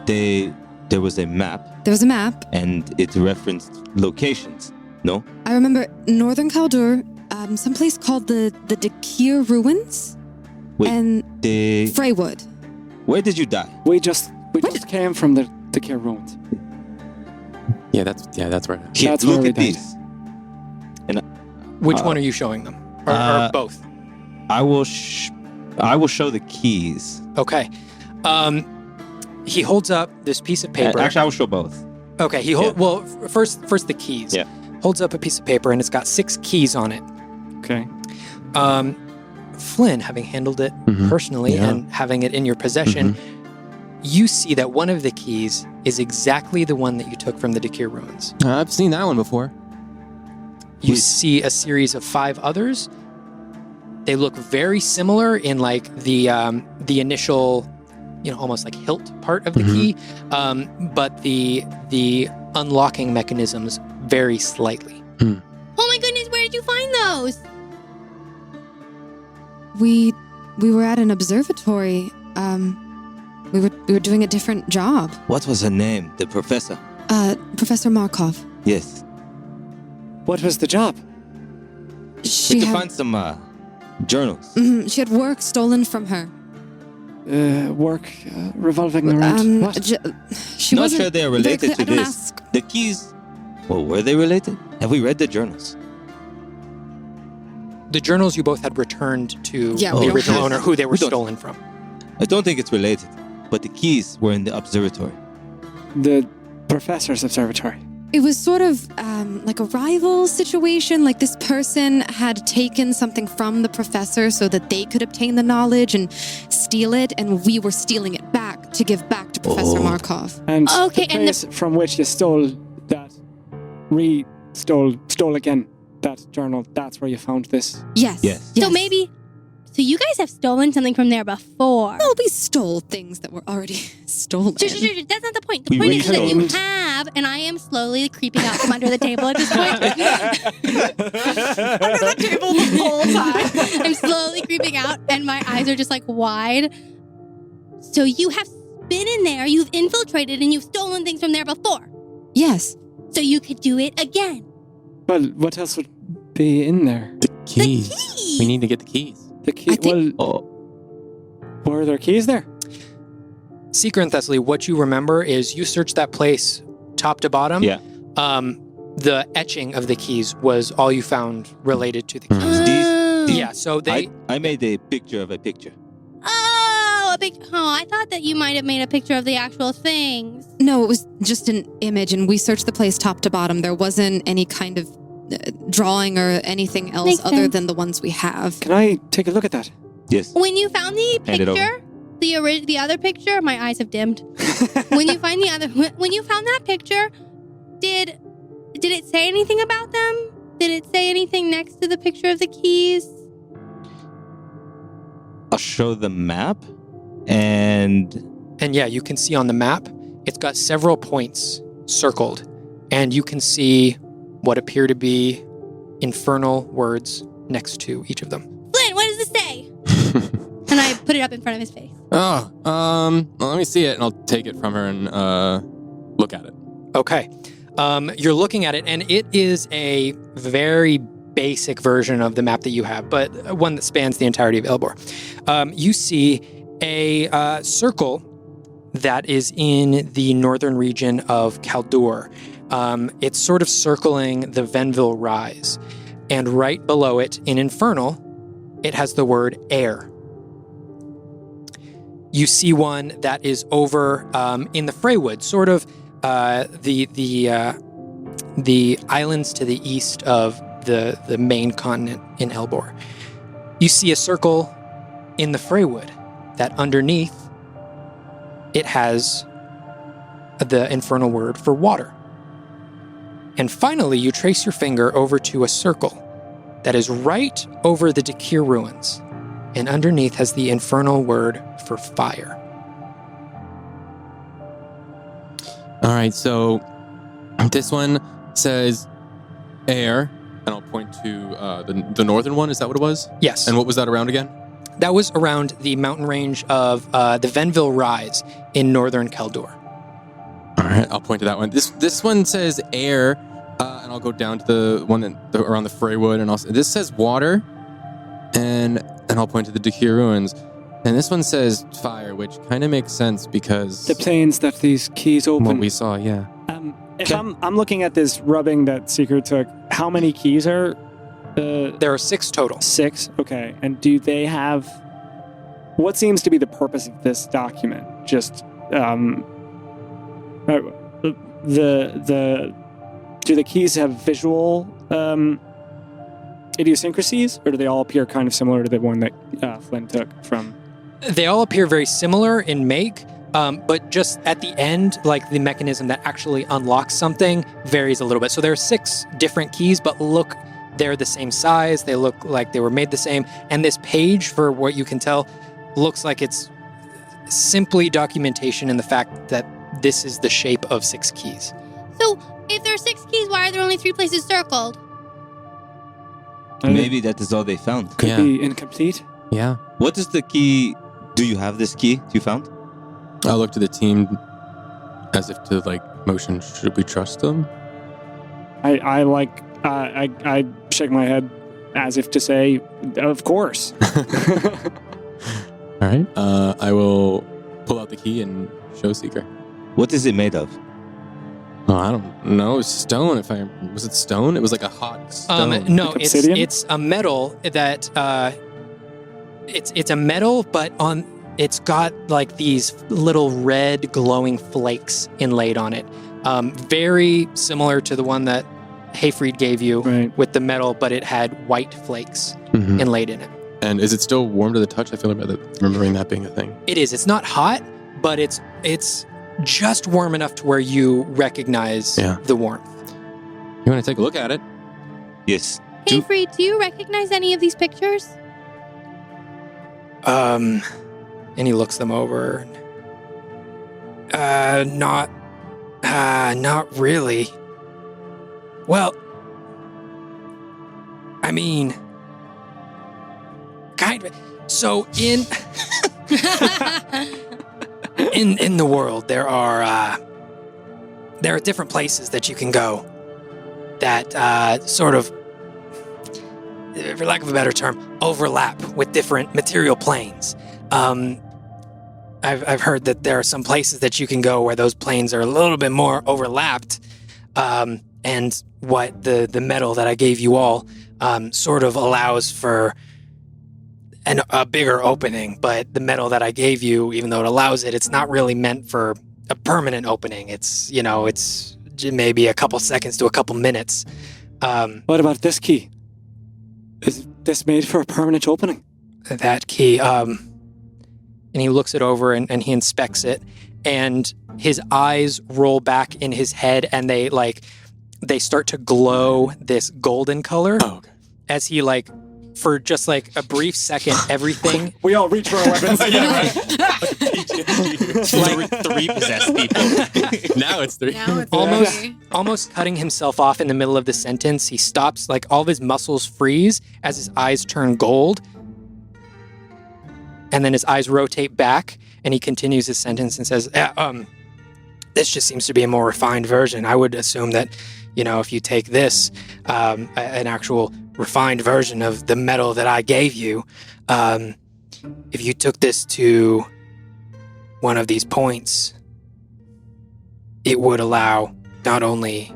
there was a map, There was a map. and it referenced locations. No, I remember Northern Kaldur, someplace called the Dakir Ruins, Wait. and they. Freywood. Where did you die? We just came from the Kier ruins. Yeah, that's right. Here, That's where look we at died. these. Which one are you showing them? Or both? I will show the keys. Okay. He holds up this piece of paper. Actually, I will show both. Okay. Well, first the keys. Yeah. Holds up a piece of paper and it's got 6 keys on it. Okay. Flynn, having handled it Mhm. personally Yeah. and having it in your possession, you see that one of the keys is exactly the one that you took from the Dakir ruins. I've seen that one before. You Wait. see a series of 5 others They look very similar in like the initial, almost like hilt part of the key, but the unlocking mechanisms vary slightly. Oh my goodness, where did you find those? We were at an observatory. We were doing a different job. What was her name? The professor? Professor Markov. Yes. What was the job? She We could had find some journals. she had work stolen from her. Work revolving around what? She Not wasn't sure they are very related clear. to I don't this. ask. The keys. Well, were they related? Have we read the journals? The journals you both had returned to Yeah, the we don't original have owner, them. who they were We don't- stolen from. I don't think it's related. But the keys were in the observatory. The professor's observatory. It was sort of like a rival situation. Like this person had taken something from the professor so that they could obtain the knowledge and steal it, and we were stealing it back to give back to Professor Oh. Markov. And Okay, the and place from which you stole that, stole again, that journal, that's where you found this. Yes. Yes. So maybe, so you guys have stolen something from there before. Well, we stole things that were already stolen. Sure. That's not the point. The We point is that you reclaimed. have, and I am slowly creeping out from under the table at this point. Under the table the whole time. I'm slowly creeping out, and my eyes are just like wide. So you have been in there, you've infiltrated, and you've stolen things from there before. Yes. So you could do it again. Well, what else would be in there? The keys. Keys. We need to get the keys. The key. I think- Well, were there keys there? Seeker and Thessaly, what you remember is you searched that place top to bottom. Yeah. The etching of the keys was all you found related to the keys. Oh. Yeah, so they... I made a picture of a picture. Oh, I thought that you might have made a picture of the actual things. No, it was just an image, and we searched the place top to bottom. There wasn't any kind of drawing or anything else Makes other sense. than the ones we have. Can I take a look at that? Yes. When you found the Hand it over. picture, the other picture, my eyes have dimmed. when you found that picture, did it say anything about them? Did it say anything next to the picture of the keys? I'll show the map. And And yeah, you can see on the map, it's got several points circled. And you can see what appear to be infernal words next to each of them. Flynn, what does this say? And I put it up in front of his face. Oh, well, let me see it, and I'll take it from her and look at it. Okay. You're looking at it, and it is a very basic version of the map that you have, but one that spans the entirety of Elbor. You see a circle that is in the northern region of Kaldur. It's sort of circling the Venville Rise. And right below it, in Infernal, it has the word air. You see one that is over in the Freywood, sort of the islands to the east of the main continent in Elbor. You see a circle in the Freywood that underneath it has the infernal word for water. And finally, you trace your finger over to a circle that is right over the Dakir ruins, and underneath has the infernal word for fire. All right, so this one says air, and I'll point to the northern one. Is that what it was? Yes. And what was that around again? That was around the mountain range of the Venville Rise in northern Kaldur. All right, I'll point to that one. This one says air, and I'll go down to the one around the Freywood, and this says water, and I'll point to the Dakir ruins. And this one says fire, which kind of makes sense because The planes that these keys what open. we saw, yeah. If I'm looking at this rubbing that Seeker took, how many keys are? There are 6 total. 6. Okay. And do they have? What seems to be the purpose of this document? Just do the keys have visual idiosyncrasies, or do they all appear kind of similar to the one that Flynn took from? They all appear very similar in make, but just at the end, like the mechanism that actually unlocks something varies a little bit. So there are 6 different keys, but look they're the same size. They look like they were made the same. And this page, for what you can tell, looks like it's simply documentation in the fact that this is the shape of 6 keys. So, if there are 6 keys, why are there only 3 places circled? Maybe that is all they found. Could be incomplete. Yeah. What is the key? Do you have this key you found? I looked at the team as if to like motion. Should we trust them? I shake my head as if to say, of course. All right. I will pull out the key and show Seeker. What is it made of? Oh, I don't know. It was stone. Was it stone? It was like a hot stone. No, Like obsidian? it's a metal that it's a metal, but it's got like these little red glowing flakes inlaid on it. Very similar to the one that Hayfried gave you Right. with the metal, but it had white flakes Mhm. inlaid in it. And is it still warm to the touch? I feel like remembering that being a thing. It is. It's not hot, but it's just warm enough to where you recognize the warmth. You want to take a look at it? Yes. Hey, Free, do you recognize any of these pictures? And he looks them over. Not really. Well, I mean, kind of. So in the world, there are different places that you can go that sort of, for lack of a better term, overlap with different material planes. I've heard that there are some places that you can go where those planes are a little bit more overlapped, and what the metal that I gave you all sort of allows for a bigger opening. But the metal that I gave you, even though it allows it, it's not really meant for a permanent opening. It's maybe a couple seconds to a couple minutes. What about this key? Is this made for a permanent opening? That key, and he looks it over and he inspects it, and his eyes roll back in his head, and they start to glow this golden color as he for just a brief second, everything. We all reach for our weapons. Three possessed people. Now it's 3. Now it's Almost cutting himself off in the middle of the sentence, he stops, all of his muscles freeze as his eyes turn gold. And then his eyes rotate back, and he continues his sentence and says, this just seems to be a more refined version. I would assume that, if you take this, an actual refined version of the metal that I gave you, if you took this to one of these points, it would allow not only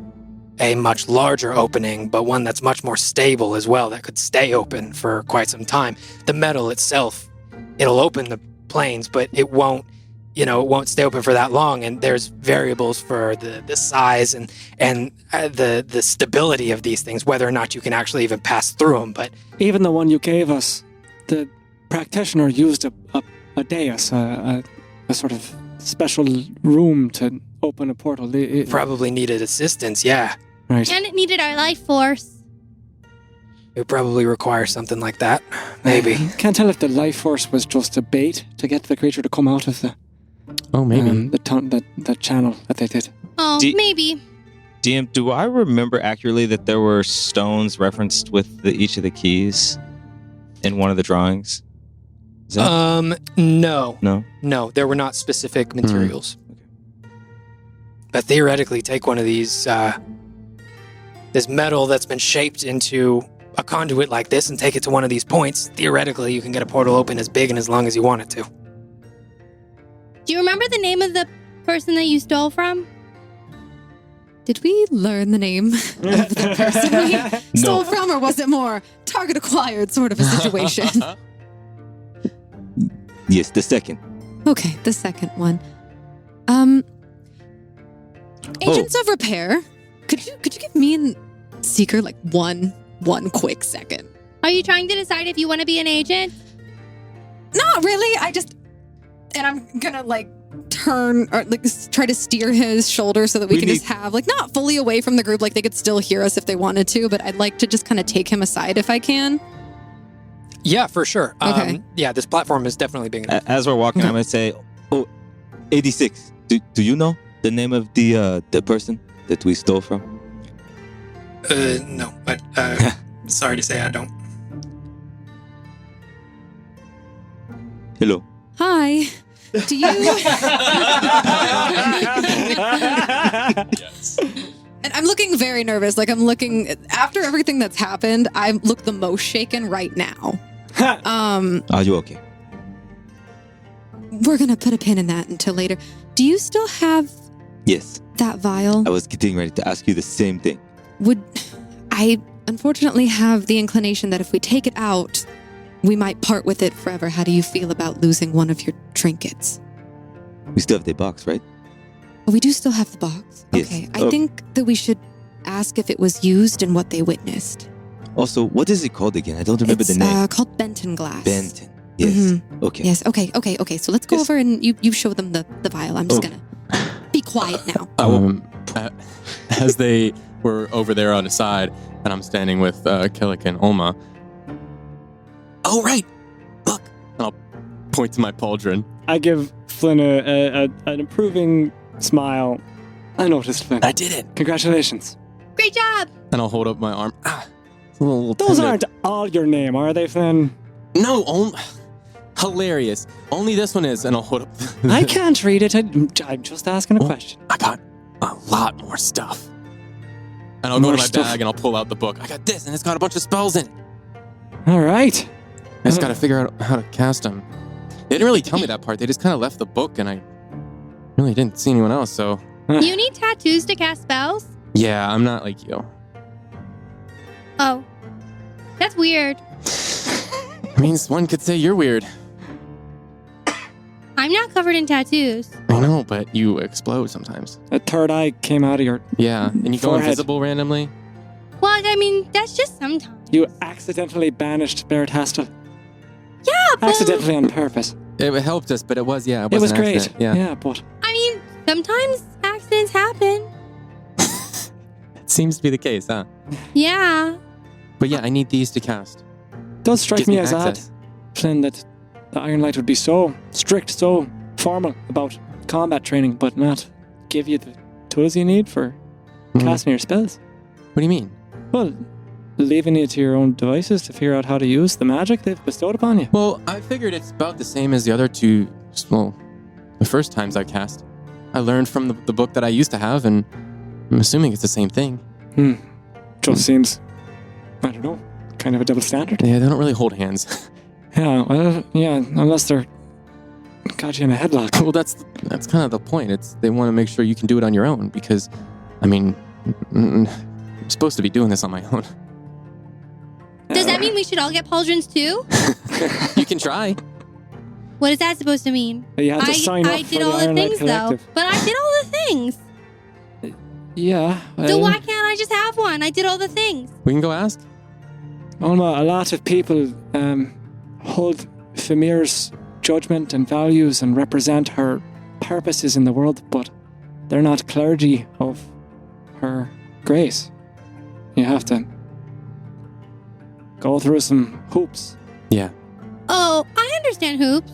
a much larger opening, but one that's much more stable as well, that could stay open for quite some time. The metal itself, it'll open the planes, but it won't stay open for that long. And there's variables for the size and the stability of these things, whether or not you can actually even pass through them. But Even the one you gave us, the practitioner used a dais, a sort of special room to open a portal. probably needed assistance, yeah. Right. And it needed our life force. It would probably require something like that, maybe. Can't tell if the life force was just a bait to get the creature to come out of the Oh, maybe. the channel that they did. Oh, Do- maybe. DM, do I remember accurately that there were stones referenced with each of the keys in one of the drawings? Is that No. no? There were not specific materials. But theoretically, take one of these, this metal that's been shaped into a conduit like this and take it to one of these points. Theoretically, you can get a portal open as big and as long as you want it to. Do you remember the name of the person that you stole from? Did we learn the name of the person we stole from, or was it more target acquired sort of a situation? Yes, the second. Okay, the second one. Agents of Repair. Could you give me and Seeker one quick second? Are you trying to decide if you want to be an agent? Not really. And I'm gonna turn or like try to steer his shoulder so that we can just have like not fully away from the group, like they could still hear us if they wanted to, but I'd like to just kind of take him aside if I can. Yeah, for sure. Okay. Yeah, this platform is definitely big enough. As we're walking, I'm gonna say, "Oh, 86. Do you know the name of the person that we stole from?" No, but sorry to say I don't. Hello. Hi. Do you? Yes. And I'm looking very nervous. Like I'm looking after everything that's happened. I look the most shaken right now. Are you okay? We're gonna put a pin in that until later. Do you still have Yes. that vial? I was getting ready to ask you the same thing. Would I unfortunately have the inclination that if we take it out, we might part with it forever? How do you feel about losing one of your trinkets? We still have the box, right? Oh, we do still have the box. Yes. Okay. I think that we should ask if it was used and what they witnessed. Also, what is it called again? I don't remember It's the name. called Benton glass. Benton. Yes. Mhm. Okay. Yes. Okay. So let's go Yes. over and you show them the vial. I'm just gonna be quiet now. As they were over there on the side, and I'm standing with Ceallach and Olma. Oh, right. Look. And I'll point to my pauldron. I give Flynn an approving smile. I noticed, Flynn. I did it. Congratulations. Great job. And I'll hold up my arm. It's a little Those tender. aren't all your name, are they, Flynn? No, hilarious. Only this one is, and I'll hold up. I can't read it. I'm just asking a Oh. question. I got a lot more stuff. And I'll go More to my stuff? bag and I'll pull out the book. I got this, and it's got a bunch of spells in it. All right. I just got to figure out how to cast them. They didn't really tell me that part. They just kind of left the book, and I really didn't see anyone else. So You need tattoos to cast spells? yeah, I'm not like you. Oh. That's weird. It means one could say you're weird. I'm not covered in tattoos. I know, but you explode sometimes. A third eye came out of your... Yeah, and you go Forehead. invisible randomly. Well, I mean, that's just sometimes. You accidentally banished Baratastal. Yeah, but Accidentally on purpose. It helped us, but it was It an was great. accident. Yeah. but... I mean, sometimes accidents happen. It seems to be the case, huh? Yeah. But yeah, I need these to cast. Does strike Gives me me as access. odd, Flynn, that the Iron Light would be so strict, so formal about combat training, but not give you the tools you need for casting your spells. What do you mean? Well, leaving you to your own devices to figure out how to use the magic they've bestowed upon you. Well, I figured it's about the same as the other two, well, the first times I cast. I learned from the book that I used to have, and I'm assuming it's the same thing. Just seems, I don't know, kind of a double standard. Yeah, they don't really hold hands. Yeah, well, yeah, unless they're got you in a headlock. Well, that's kind of the point. It's they want to make sure you can do it on your own because, I mean, I'm supposed to be doing this on my own. Does that mean we should all get pauldrons too? You can try. What is that supposed to mean? You have to sign up I for did the all the Iron Light things though. Collective. But I did all the things. Yeah. So why can't I just have one? I did all the things. We can go ask. Olma, a lot of people hold Famir's judgment and values and represent her purposes in the world, but they're not clergy of her grace. You have to go through some hoops. Yeah. Oh, I understand hoops.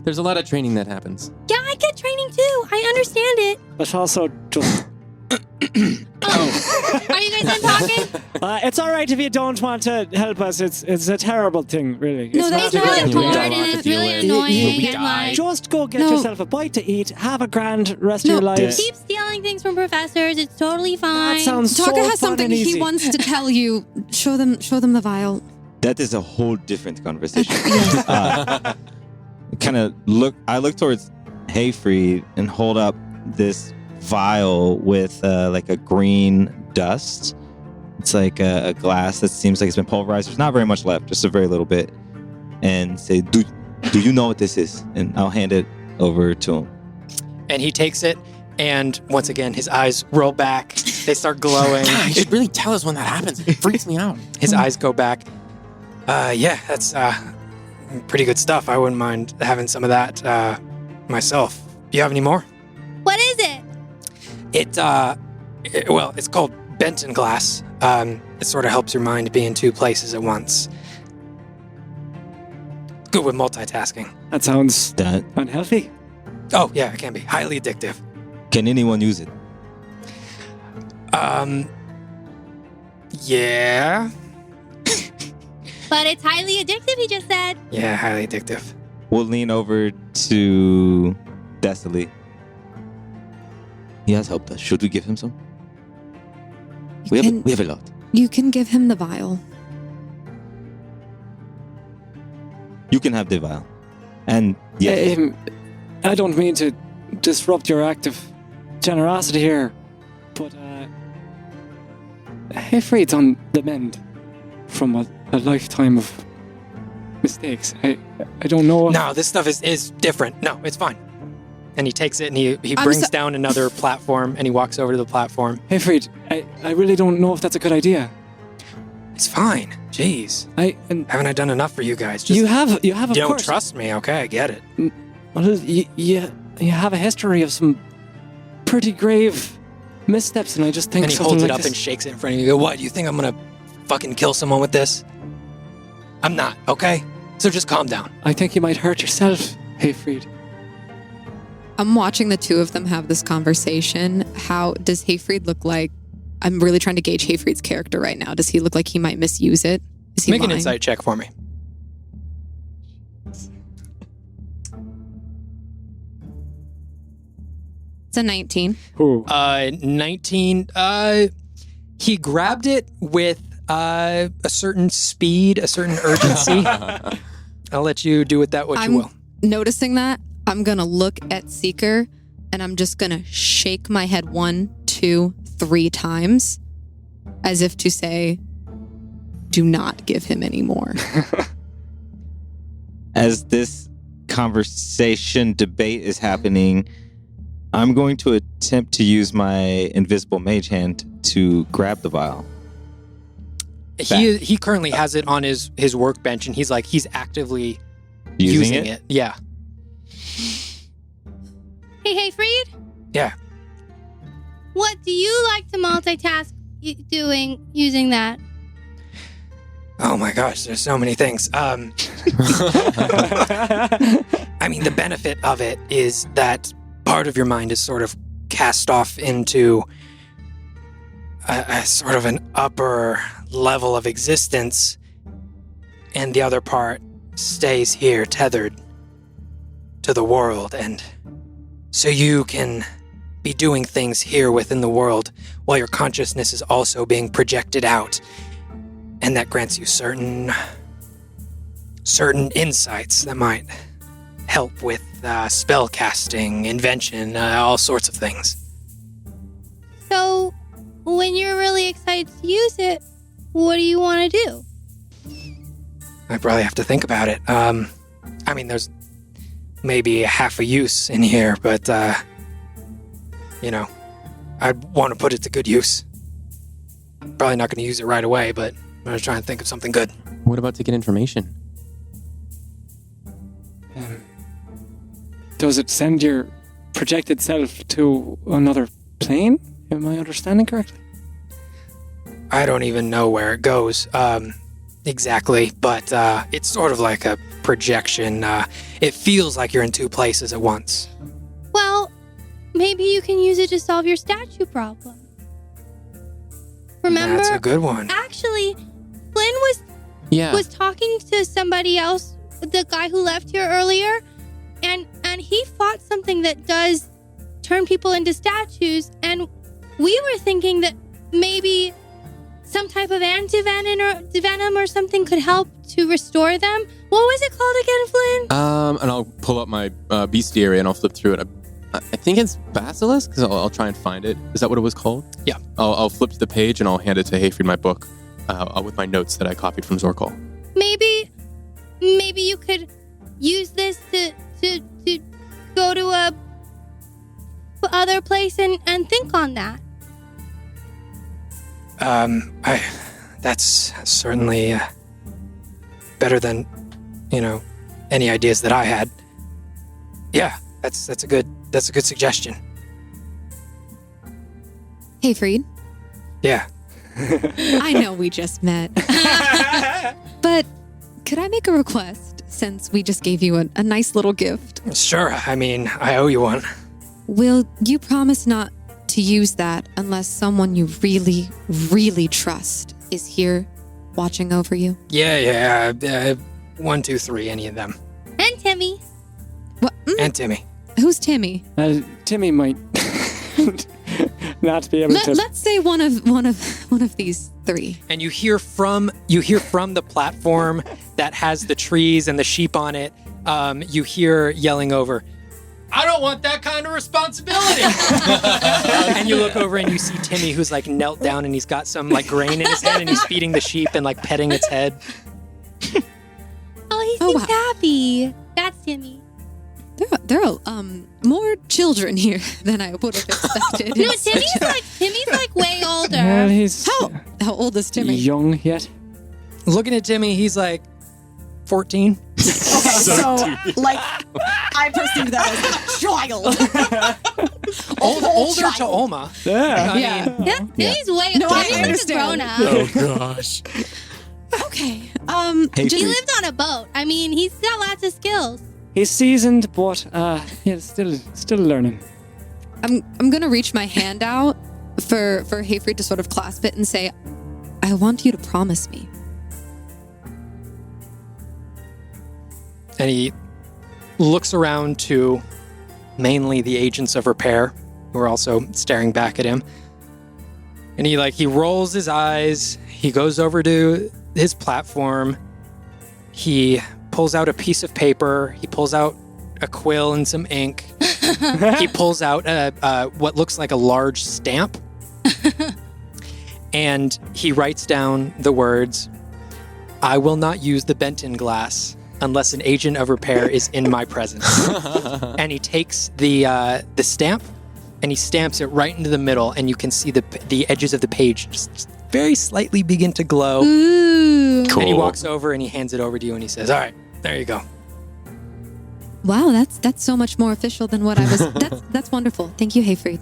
There's a lot of training that happens. Yeah, I get training too. I understand it. But also just... Oh, are you guys done talking? it's all right if you don't want to help us. It's a terrible thing, really. No, It's that's not It's a really good You idea. hard got a lot and to it's deal really with. annoying We and die. like Just go get No. yourself a bite to eat. Have a grand rest of No. your lives. keep stealing things from professors. It's totally fine. That sounds so Taka has fun something and he easy. wants to tell you. Show them the vial. That is a whole different conversation. Kind of I look towards Hayfried and hold up this vial with like a green dust. It's like a glass that seems like it's been pulverized. There's not very much left, just a very little bit. And say, do you know what this is? And I'll hand it over to him. And he takes it, and once again, his eyes roll back. They start glowing. You should really tell us when that happens. It freaks me out. His eyes go back. Yeah, that's pretty good stuff. I wouldn't mind having some of that. myself. Do you have any more? What is it? It's called Benton glass. It sort of helps your mind be in two places at once. Good with multitasking. That sounds That unhealthy. Oh, yeah, it can be. Highly addictive. can anyone use it? Yeah. But it's highly addictive, he just said. Yeah, highly addictive. We'll lean over to Destiny. He has helped us. Should we give him some? We have a lot. You can give him the vial. You can have the vial. And yes, I don't mean to disrupt your act of generosity here, but Hayfried's on the mend from a lifetime of mistakes. I don't know. No, this stuff is different. No, it's fine. And he takes it and he brings down another platform and he walks over to the platform. Hayfried, I really don't know if that's a good idea. It's fine. Jeez. Haven't I done enough for you guys? Just, you have of you don't course. trust me, okay? I get it. Well, you have a history of some pretty grave missteps, and I just think And he something holds it like up this- and shakes it in front of you. You go, what? You think I'm gonna fucking kill someone with this? I'm not, okay? So just calm down. I think you might hurt yourself, Hayfried. I'm watching the two of them have this conversation. How does Hayfried look like? I'm really trying to gauge Hayfried's character right now. Does he look like he might misuse it? Is he Make an lying? insight check for me. It's a 19. Ooh. 19. He grabbed it with a certain speed, a certain urgency. I'll let you do with that what you will. Noticing that, I'm going to look at Seeker and I'm just going to shake my head 1, 2, 3 times as if to say, do not give him any more. as this conversation debate is happening, I'm going to attempt to use my invisible mage hand to grab the vial. He currently has it on his workbench and he's actively using it. Yeah. Hey, Freed? Yeah. What do you like to multitask using that? Oh my gosh, there's so many things. I mean, the benefit of it is that part of your mind is sort of cast off into a sort of an upper level of existence, and the other part stays here tethered to the world, and so you can be doing things here within the world while your consciousness is also being projected out, and that grants you certain insights that might help with spell casting, invention, all sorts of things. So, when you're really excited to use it, what do you want to do? I probably have to think about it. I mean, there's maybe half a use in here, but, I'd want to put it to good use. Probably not going to use it right away, but I'm going to try and think of something good. What about to get information? Does it send your projected self to another plane? Am I understanding correctly? I don't even know where it goes exactly, but it's sort of like a projection. It feels like you're in two places at once. Well, maybe you can use it to solve your statue problem. Remember? That's a good one. Actually, Flynn was talking to somebody else, the guy who left here earlier, and he fought something that does turn people into statues, and we were thinking that maybe some type of antivenom or something could help to restore them. What was it called again, Flynn? And I'll pull up my bestiary and I'll flip through it. I think it's Basilisk, because I'll try and find it. Is that what it was called? Yeah. I'll flip to the page and I'll hand it to Hayfried, my book, with my notes that I copied from Zorkal. Maybe you could use this to go to a other place and think on that. That's certainly better than, any ideas that I had. Yeah, That's a good suggestion. Hey, Freed. Yeah. I know we just met. But could I make a request since we just gave you a nice little gift? Sure. I mean, I owe you one. Will you promise not to use that unless someone you really, really trust is here watching over you? Yeah. 1, 2, 3, any of them. And Timmy. What? And Timmy. Who's Timmy? Timmy might not be able to. Let's say one of these three. And you hear from the platform that has the trees and the sheep on it. You hear yelling over, "I don't want that kind of responsibility." And you look over and you see Timmy, who's like knelt down and he's got some like grain in his hand and he's feeding the sheep and like petting its head. Oh, he seems happy. That's Timmy. There are more children here than I would have expected. No, Timmy's like way older. Well, he's How old is Timmy? young yet. Looking at Timmy, he's like 14. Okay, so like I perceive that as a child. Older to Olma. Yeah. I mean, Yeah, Timmy's way No, I Timmy's like a understand. grown up. gosh. Okay. Hey, He Freed. lived on a boat. I mean, he's got lots of skills. He's seasoned, but he's still learning. I'm gonna reach my hand out for Hayfried to sort of clasp it and say, I want you to promise me. And he looks around to mainly the agents of repair, who are also staring back at him. And he rolls his eyes. He goes over to his platform. He pulls out a piece of paper. He pulls out a quill and some ink. He pulls out what looks like a large stamp. And he writes down the words, "I will not use the Benton glass unless an agent of repair is in my presence." And he takes the stamp and he stamps it right into the middle, and you can see the edges of the page just very slightly begin to glow. Ooh. Cool. And he walks over and he hands it over to you and he says, "All right, there you go." Wow, that's so much more official than what I was. That's wonderful. Thank you, Hayfried.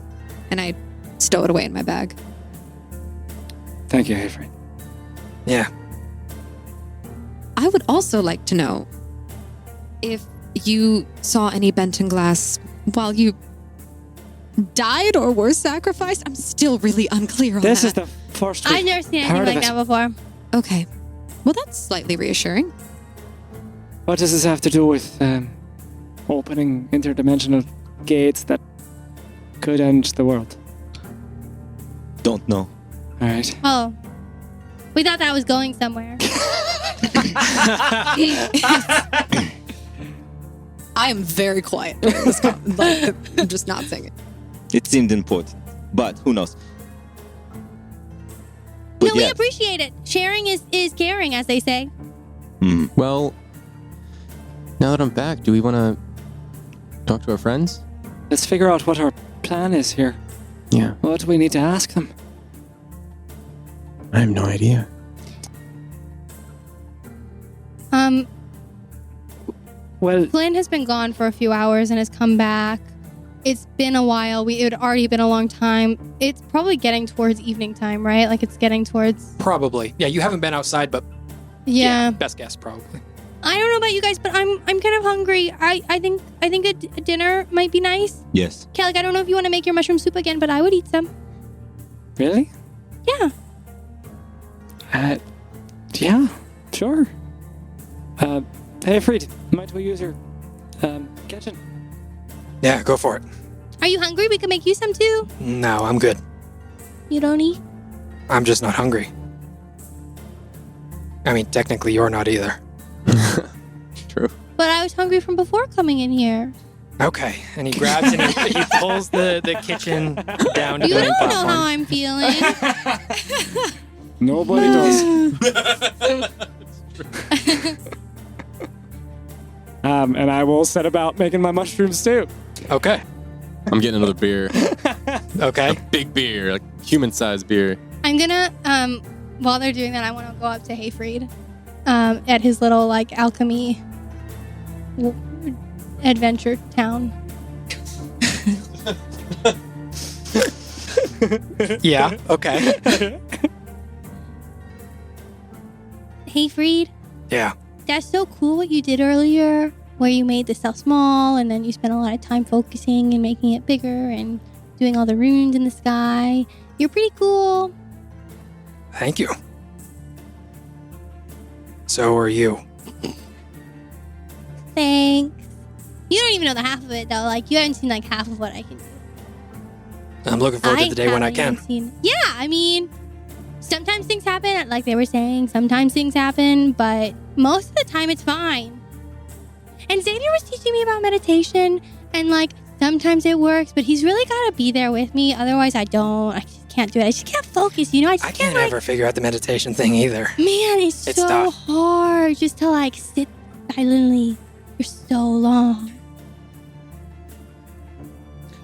And I stow it away in my bag. Thank you, Hayfried. Yeah. I would also like to know if you saw any Benton glass while you died or were sacrificed. I'm still really unclear on This that. is the first I've never seen part anything of like it. that before. Okay. Well, that's slightly reassuring. What does this have to do with opening interdimensional gates that could end the world? Don't know. All right. Oh. We thought that was going somewhere. I am very quiet during this I'm just not saying it. It seemed important, but who knows? No, But we yeah. appreciate it. Sharing is caring, as they say. Well, now that I'm back, do we want to talk to our friends? Let's figure out what our plan is here. Yeah. What do we need to ask them? I have no idea. Well, Flynn has been gone for a few hours and has come back. It's been a while. It had already been a long time. It's probably getting towards evening time, right? Like it's getting towards. Probably. Yeah, you haven't been outside, but Yeah. best guess probably. I don't know about you guys, but I'm kind of hungry. I think a dinner might be nice. Yes. Ceallach, I don't know if you want to make your mushroom soup again, but I would eat some. really? Yeah. Yeah, sure. Hayfried, might we use your kitchen? Yeah, go for it. Are you hungry? We can make you some too. No, I'm good. You don't eat? I'm just not hungry. I mean, technically, you're not either. True. But I was hungry from before coming in here. Okay. And he grabs and he pulls the kitchen down to You the main don't know platform. how I'm feeling. Nobody does. And I will set about making my mushroom stew. Okay. I'm getting another beer. Okay. Big beer, like human-sized beer. I'm gonna, while they're doing that, I want to go up to Hayfried at his little, like, alchemy adventure town. Yeah, okay. Hey, Freed. Yeah. That's so cool what you did earlier, where you made the cell small and then you spent a lot of time focusing and making it bigger and doing all the runes in the sky. You're pretty cool. Thank you. So are you. Thanks. You don't even know the half of it, though. Like, you haven't seen, like, half of what I can do. I'm looking forward to the day when I haven't can. even yeah, I mean, sometimes things happen, like they were saying. Sometimes things happen, but most of the time it's fine. And Xavier was teaching me about meditation, and, like, sometimes it works, but he's really got to be there with me. Otherwise, I just can't do it. I just can't focus, you know? I can't ever figure out the meditation thing either. Man, it's so tough. hard just to, like, sit silently for so long.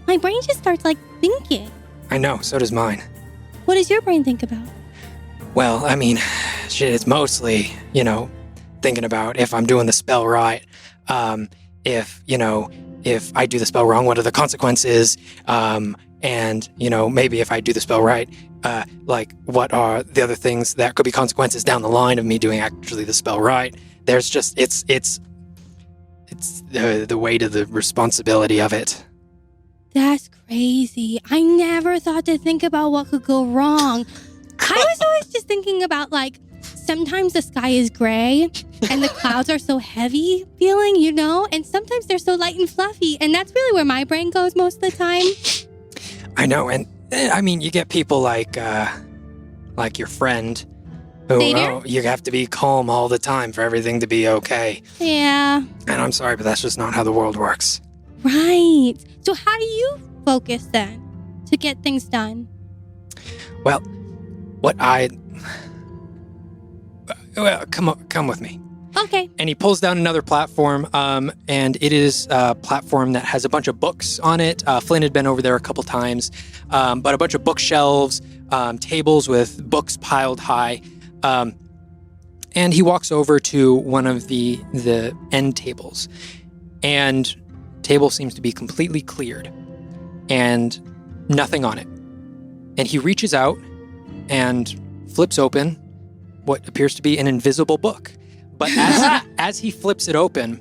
My brain just starts, like, thinking. I know, so does mine. What does your brain think about? Well, I mean, shit, it's mostly, thinking about if I'm doing the spell right. If I do the spell wrong, what are the consequences? And, maybe if I do the spell right, what are the other things that could be consequences down the line of me doing actually the spell right? There's just, it's the weight of the responsibility of it. That's crazy. I never thought to think about what could go wrong. I was always just thinking about, like, sometimes the sky is gray and the clouds are so heavy feeling, and sometimes they're so light and fluffy. And that's really where my brain goes most of the time. I know. And I mean, you get people like your friend who, you have to be calm all the time for everything to be okay. Yeah. And I'm sorry, but that's just not how the world works. Right. So how do you focus then to get things done? Well, come with me. Okay. And he pulls down another platform, and it is a platform that has a bunch of books on it. Flynn had been over there a couple times, but a bunch of bookshelves, tables with books piled high. And he walks over to one of the end tables, and table seems to be completely cleared and nothing on it. And he reaches out and flips open what appears to be an invisible book. But as he flips it open,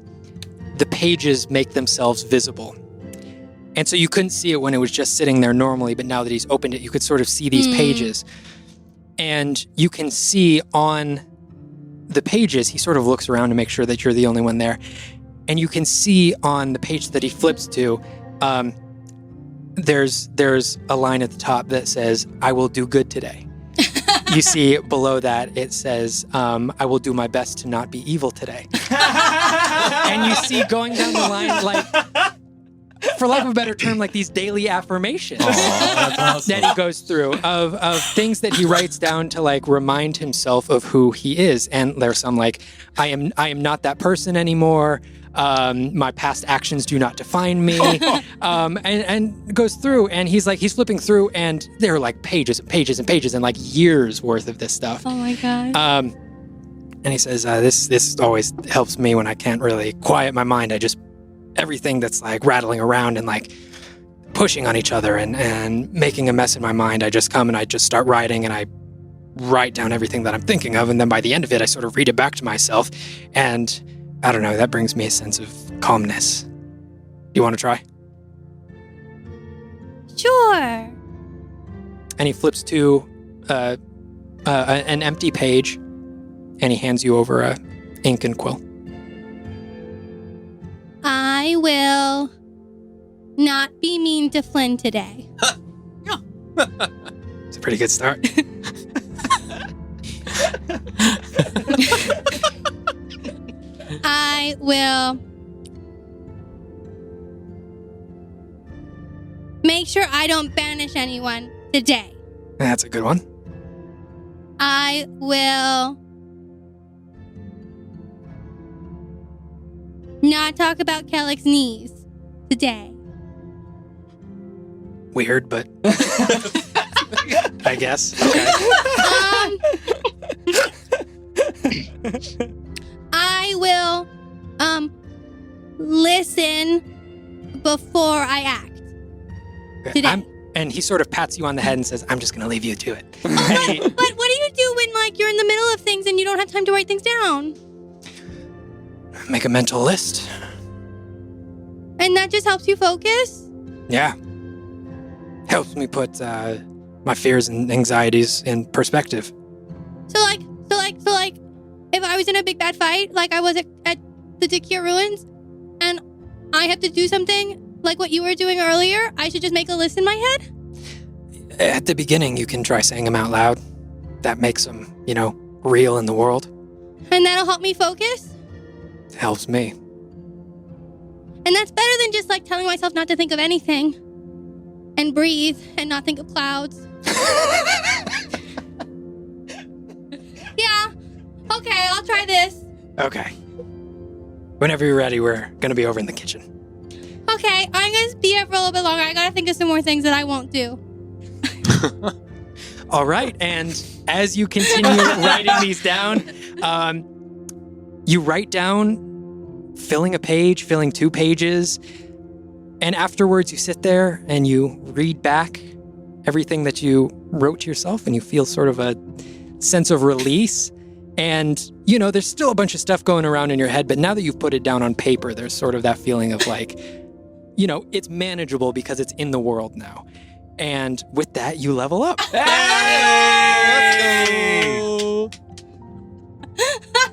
the pages make themselves visible. And so you couldn't see it when it was just sitting there normally, but now that he's opened it, you could sort of see these pages. And you can see on the pages, he sort of looks around to make sure that you're the only one there. And you can see on the page that he flips to, there's a line at the top that says, "I will do good today." You see below that, it says, "I will do my best to not be evil today." And you see going down the line, like, for lack of a better term, like these daily affirmations that's awesome. that he goes through of things that he writes down to, like, remind himself of who he is. And there's some like, I am not that person anymore. My past actions do not define me. And goes through, and he's flipping through, and there are like pages and pages and pages and like years worth of this stuff. Oh my God. And he says, this always helps me when I can't really quiet my mind. Everything that's like rattling around and like pushing on each other and making a mess in my mind, I just come and I just start writing, and I write down everything that I'm thinking of. And then by the end of it, I sort of read it back to myself, and I don't know, that brings me a sense of calmness. You want to try? Sure. And he flips to an empty page, and he hands you over a ink and quill. I will not be mean to Flynn today. It's a pretty good start. I will make sure I don't banish anyone today. That's a good one. I will not talk about Ceallach's knees today. Weird, but I guess. Okay. I will listen before I act. today. And he sort of pats you on the head and says, I'm just going to leave you to it. But what do you do when, like, you're in the middle of things and you don't have time to write things down? Make a mental list. And that just helps you focus? Yeah. Helps me put my fears and anxieties in perspective. So like, if I was in a big bad fight, like I was at the Dikir Ruins, and I have to do something like what you were doing earlier, I should just make a list in my head? At the beginning, you can try saying them out loud. That makes them, real in the world. And that'll help me focus? Helps me. And that's better than just like telling myself not to think of anything and breathe and not think of clouds. Yeah. Okay, I'll try this. Okay. Whenever you're ready, we're going to be over in the kitchen. Okay, I'm going to be here for a little bit longer. I got to think of some more things that I won't do. All right. And as you continue writing these down, you write down filling a page, filling 2 pages. And afterwards, you sit there and you read back everything that you wrote to yourself, and you feel sort of a sense of release. And, there's still a bunch of stuff going around in your head, but now that you've put it down on paper, there's sort of that feeling of like, it's manageable because it's in the world now. And with that, you level up. Hey!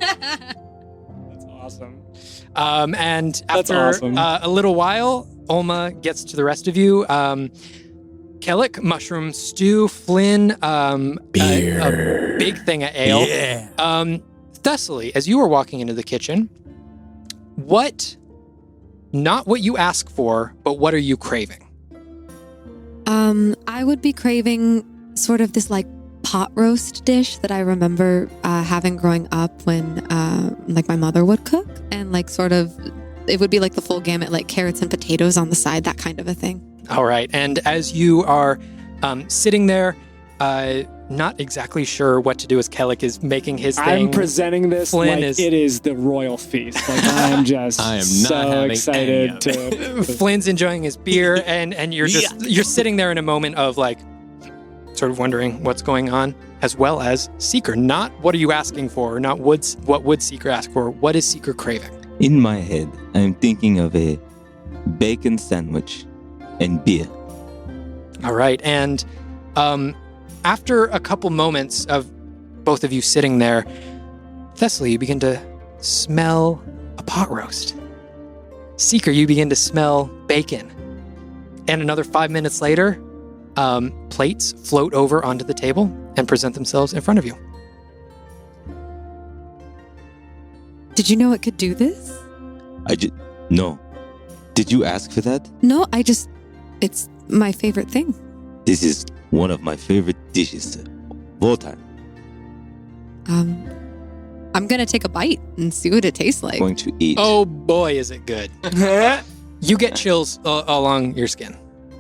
That's awesome. And That's after awesome. A little while, Olma gets to the rest of you. Ceallach, mushroom stew, Flynn, Beer. a big thing of ale. Yeah. Thessaly, as you were walking into the kitchen, not what you ask for, but what are you craving? I would be craving sort of this like pot roast dish that I remember having growing up when like my mother would cook, and like sort of it would be like the full gamut, like carrots and potatoes on the side, that kind of a thing. All right. And as you are sitting there, not exactly sure what to do as Ceallach is making his thing. I'm presenting this Flynn like it is the royal feast. Like I am not having any excited of to. Flynn's enjoying his beer, and you're you're sitting there in a moment of like sort of wondering what's going on, as well as Seeker. Not what are you asking for, not what would Seeker ask for. What is Seeker craving? In my head, I'm thinking of a bacon sandwich and beer. All right. And after a couple moments of both of you sitting there, Thessaly, you begin to smell a pot roast. Seeker, you begin to smell bacon. And another 5 minutes later, plates float over onto the table and present themselves in front of you. Did you know it could do this? No. Did you ask for that? No, it's my favorite thing. This is one of my favorite dishes of all time. I'm gonna take a bite and see what it tastes like. Going to eat. Oh boy, is it good. You get chills along your skin.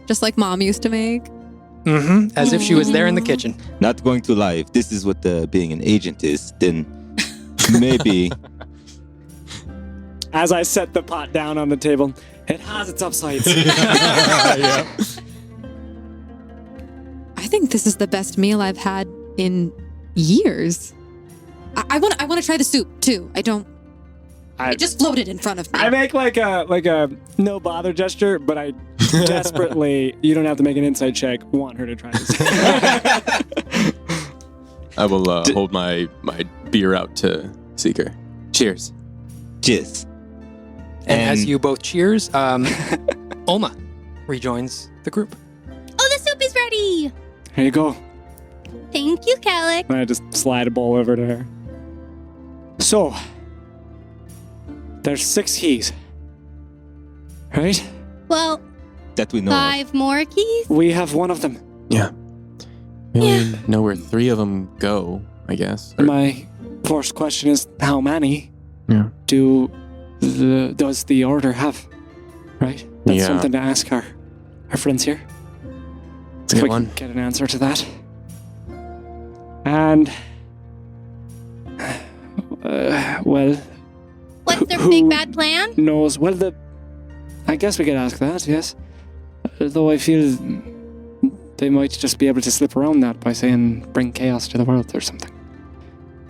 Just like Mom used to make. Mm-hmm. As if she was there in the kitchen. Not going to lie. If this is what being an agent is, then maybe. As I set the pot down on the table, it has its upsides. Yeah. I think this is the best meal I've had in years. I want to try the soup too. It just floated in front of me. I make like a no bother gesture, but I desperately, you don't have to make an inside check, want her to try this. I will hold my beer out to Seeker. Cheers. Cheers. And as you both cheers, Olma rejoins the group. Oh, the soup is ready. Here you go. Thank you, Ceallach. And I just slide a bowl over to her. So, there's 6 keys. Right? Well, That we know of. 5 more keys? We have one of them. Yeah. We only know where 3 of them go, I guess. Or- My first question is, how many Yeah. does the order have? Right? That's Yeah. something to ask our friends here. It's a good We one. can get an answer to that. And, well, What's their Who- big bad plan? knows, I guess we could ask that, yes. Although I feel they might just be able to slip around that by saying bring chaos to the world or something.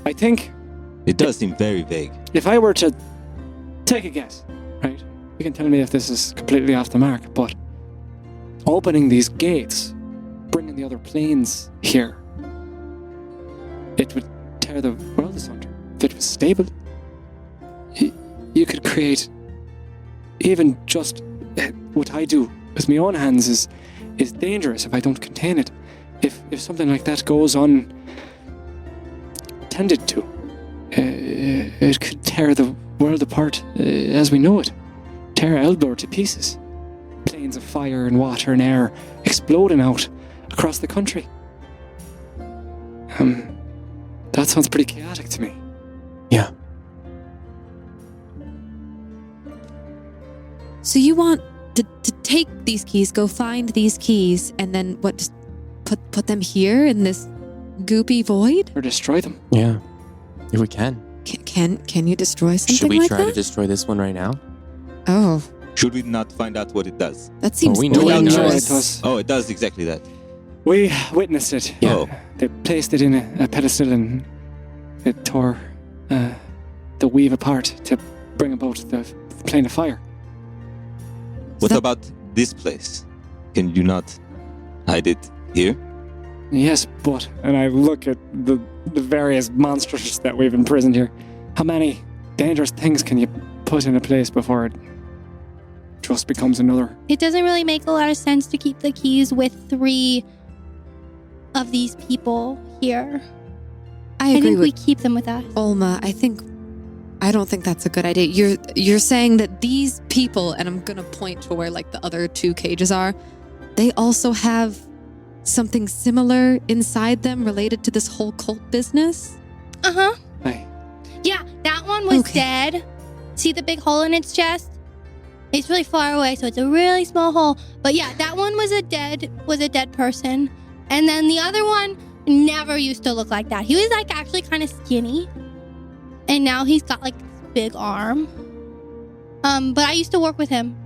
I think It does seem very vague. if I were to take a guess, right? You can tell me if this is completely off the mark, but opening these gates, bringing the other planes here, it would tear the world asunder. If it was stable, you could create even just what I do with my own hands is dangerous if I don't contain it. If something like that goes on tended to, it could tear the world apart as we know it. Tear Elbor to pieces. Planes of fire and water and air exploding out across the country. That sounds pretty chaotic to me. Yeah. So you want to take these keys, go find these keys, and then what? Just put them here in this goopy void? Or destroy them. Yeah. If we can. Can you destroy something Should we like try that? to destroy this one right now? Oh, Should we not find out what it does? that seems we know We all know it dangerous. does. Oh, it does exactly that. We witnessed it. Yeah. Oh, They placed it in a pedestal and it tore the weave apart to bring about the plane of fire. what that- about this place? Can you not hide it here? Yes, but, and I look at the various monsters that we've imprisoned here. How many dangerous things can you put in a place before it just becomes another? It doesn't really make a lot of sense to keep the keys with 3 of these people here. I I agree think we with keep them with us. Olma. I don't think that's a good idea. You're saying that these people, and I'm gonna point to where like the other 2 cages are, they also have something similar inside them related to this whole cult business? Uh-huh. Aye. Yeah, that one was Okay. dead. See the big hole in its chest? It's really far away, so it's a really small hole. But yeah, that one was a dead person. And then the other one never used to look like that. He was like actually kind of skinny. And now he's got like this big arm. But I used to work with him.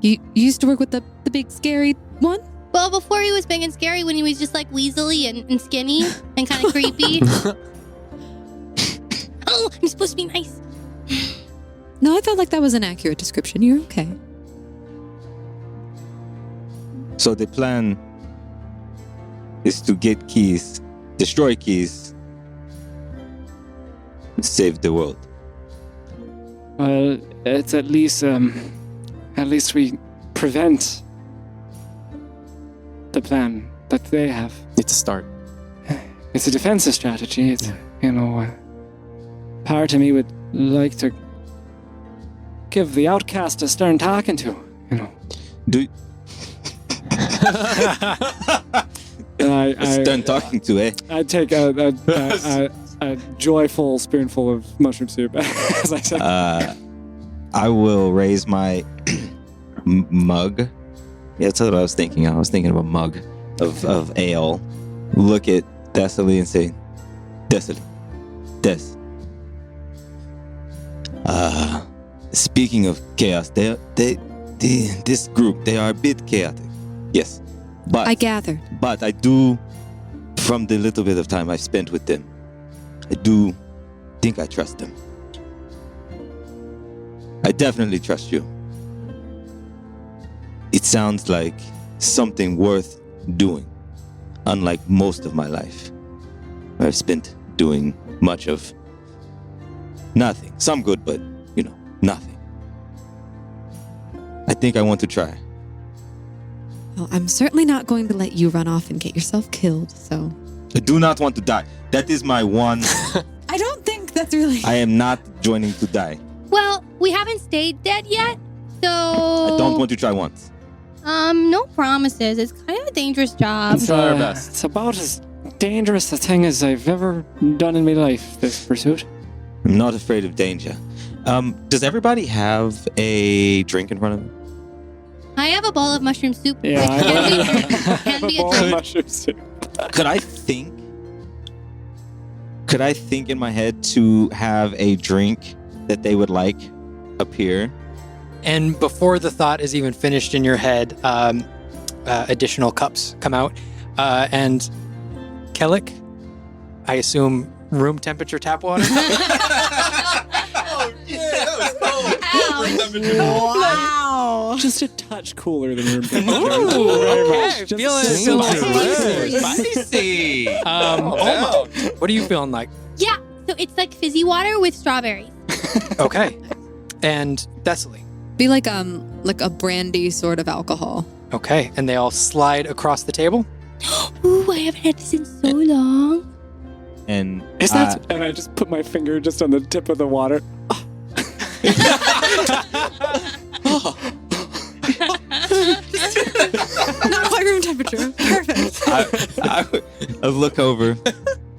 You used to work with the big scary one? Well, before he was big and scary, when he was just like weaselly and skinny and kind of creepy. Oh, I'm supposed to be nice. No, I felt like that was an accurate description. You're okay. So the plan is to get keys, destroy keys, and save the world. Well, it's at least we prevent the plan that they have. It's a start. It's a defensive strategy. It's, part of me would like to give the outcast a stern talking to, Do And it's done talking to, eh? I'd take a joyful spoonful of mushroom soup, as I said. I will raise my mug. Yeah, that's what I was thinking. I was thinking of a mug of ale. Look at Thessaly and say, Thessaly, Des. Speaking of chaos, this group, they are a bit chaotic. Yes. But I gathered. But I do, from the little bit of time I've spent with them, I do think I trust them. I definitely trust you. It sounds like something worth doing, unlike most of my life, where I've spent doing much of nothing. Some good, but, nothing. I think I want to try. Well, I'm certainly not going to let you run off and get yourself killed, so. I do not want to die. That is my one. I don't think that's really. I am not joining to die. Well, we haven't stayed dead yet, so I don't want to try once. no promises. It's kind of a dangerous job. It's, try our best. It's about as dangerous a thing as I've ever done in my life, this pursuit. I'm not afraid of danger. Does everybody have a drink in front of them? I have a bowl of mushroom soup. Yeah, which I can be a bowl of drink. mushroom soup. Could I think in my head to have a drink that they would like appear And before the thought is even finished in your head, additional cups come out. And Ceallach, I assume room temperature tap water. Oh, yeah, that was cold. Wow. Just a touch cooler than room temperature. Ooh, Thank you very okay. much. Just Feeling Spicy. Olma, what are you feeling like? Yeah, so it's like fizzy water with strawberries. Okay. And Thessaly. Be like a brandy sort of alcohol. Okay. And they all slide across the table. Ooh, I haven't had this in so long. And Is that? And I just put my finger just on the tip of the water. Not quite room temperature. Perfect. I look over.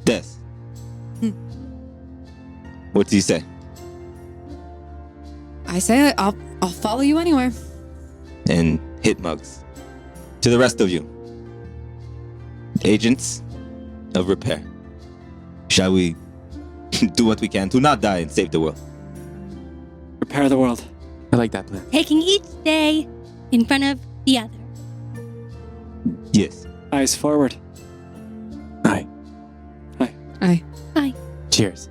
Des. What do you say? I say I'll follow you anywhere. And hit mugs. To the rest of you. Agents of repair. Shall we do what we can to not die and save the world? Repair the world. I like that plan. Taking each day in front of the other. Yes. Eyes forward. Aye. Aye. Cheers.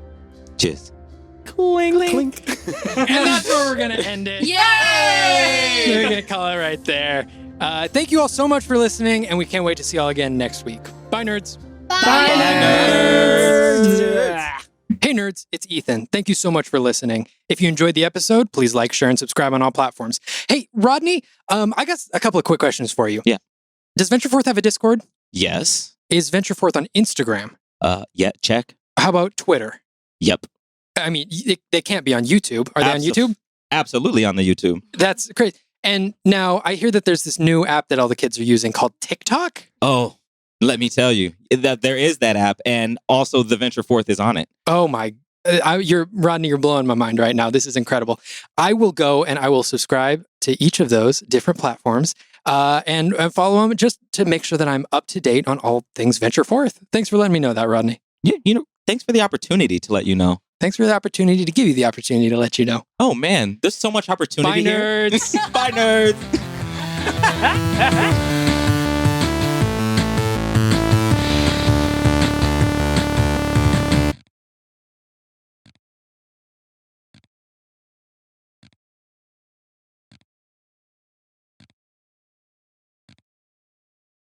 Cheers. Clink. And that's where we're going to end it. Yay! We're going to call it right there. Thank you all so much for listening, and we can't wait to see you all again next week. Bye, nerds. Bye. Hey, nerds, it's Ethan. Thank you so much for listening. If you enjoyed the episode, please like, share, and subscribe on all platforms. Hey, Rodney, I got a couple of quick questions for you. Yeah. Does Ventureforth have a Discord? Yes. Is Ventureforth on Instagram? Yeah, check. How about Twitter? Yep. I mean, they can't be on YouTube. Are they on YouTube? Absolutely on the YouTube. That's great. And now I hear that there's this new app that all the kids are using called TikTok. Oh, let me tell you that there is that app, and also the Ventureforth is on it. Oh my! Rodney, you're blowing my mind right now. This is incredible. I will go and I will subscribe to each of those different platforms and follow them just to make sure that I'm up to date on all things Ventureforth. Thanks for letting me know that, Rodney. Yeah, thanks for the opportunity to let you know. Thanks for the opportunity to give you the opportunity to let you know. Oh man, there's so much opportunity Bye, here. nerds. Bye, nerds.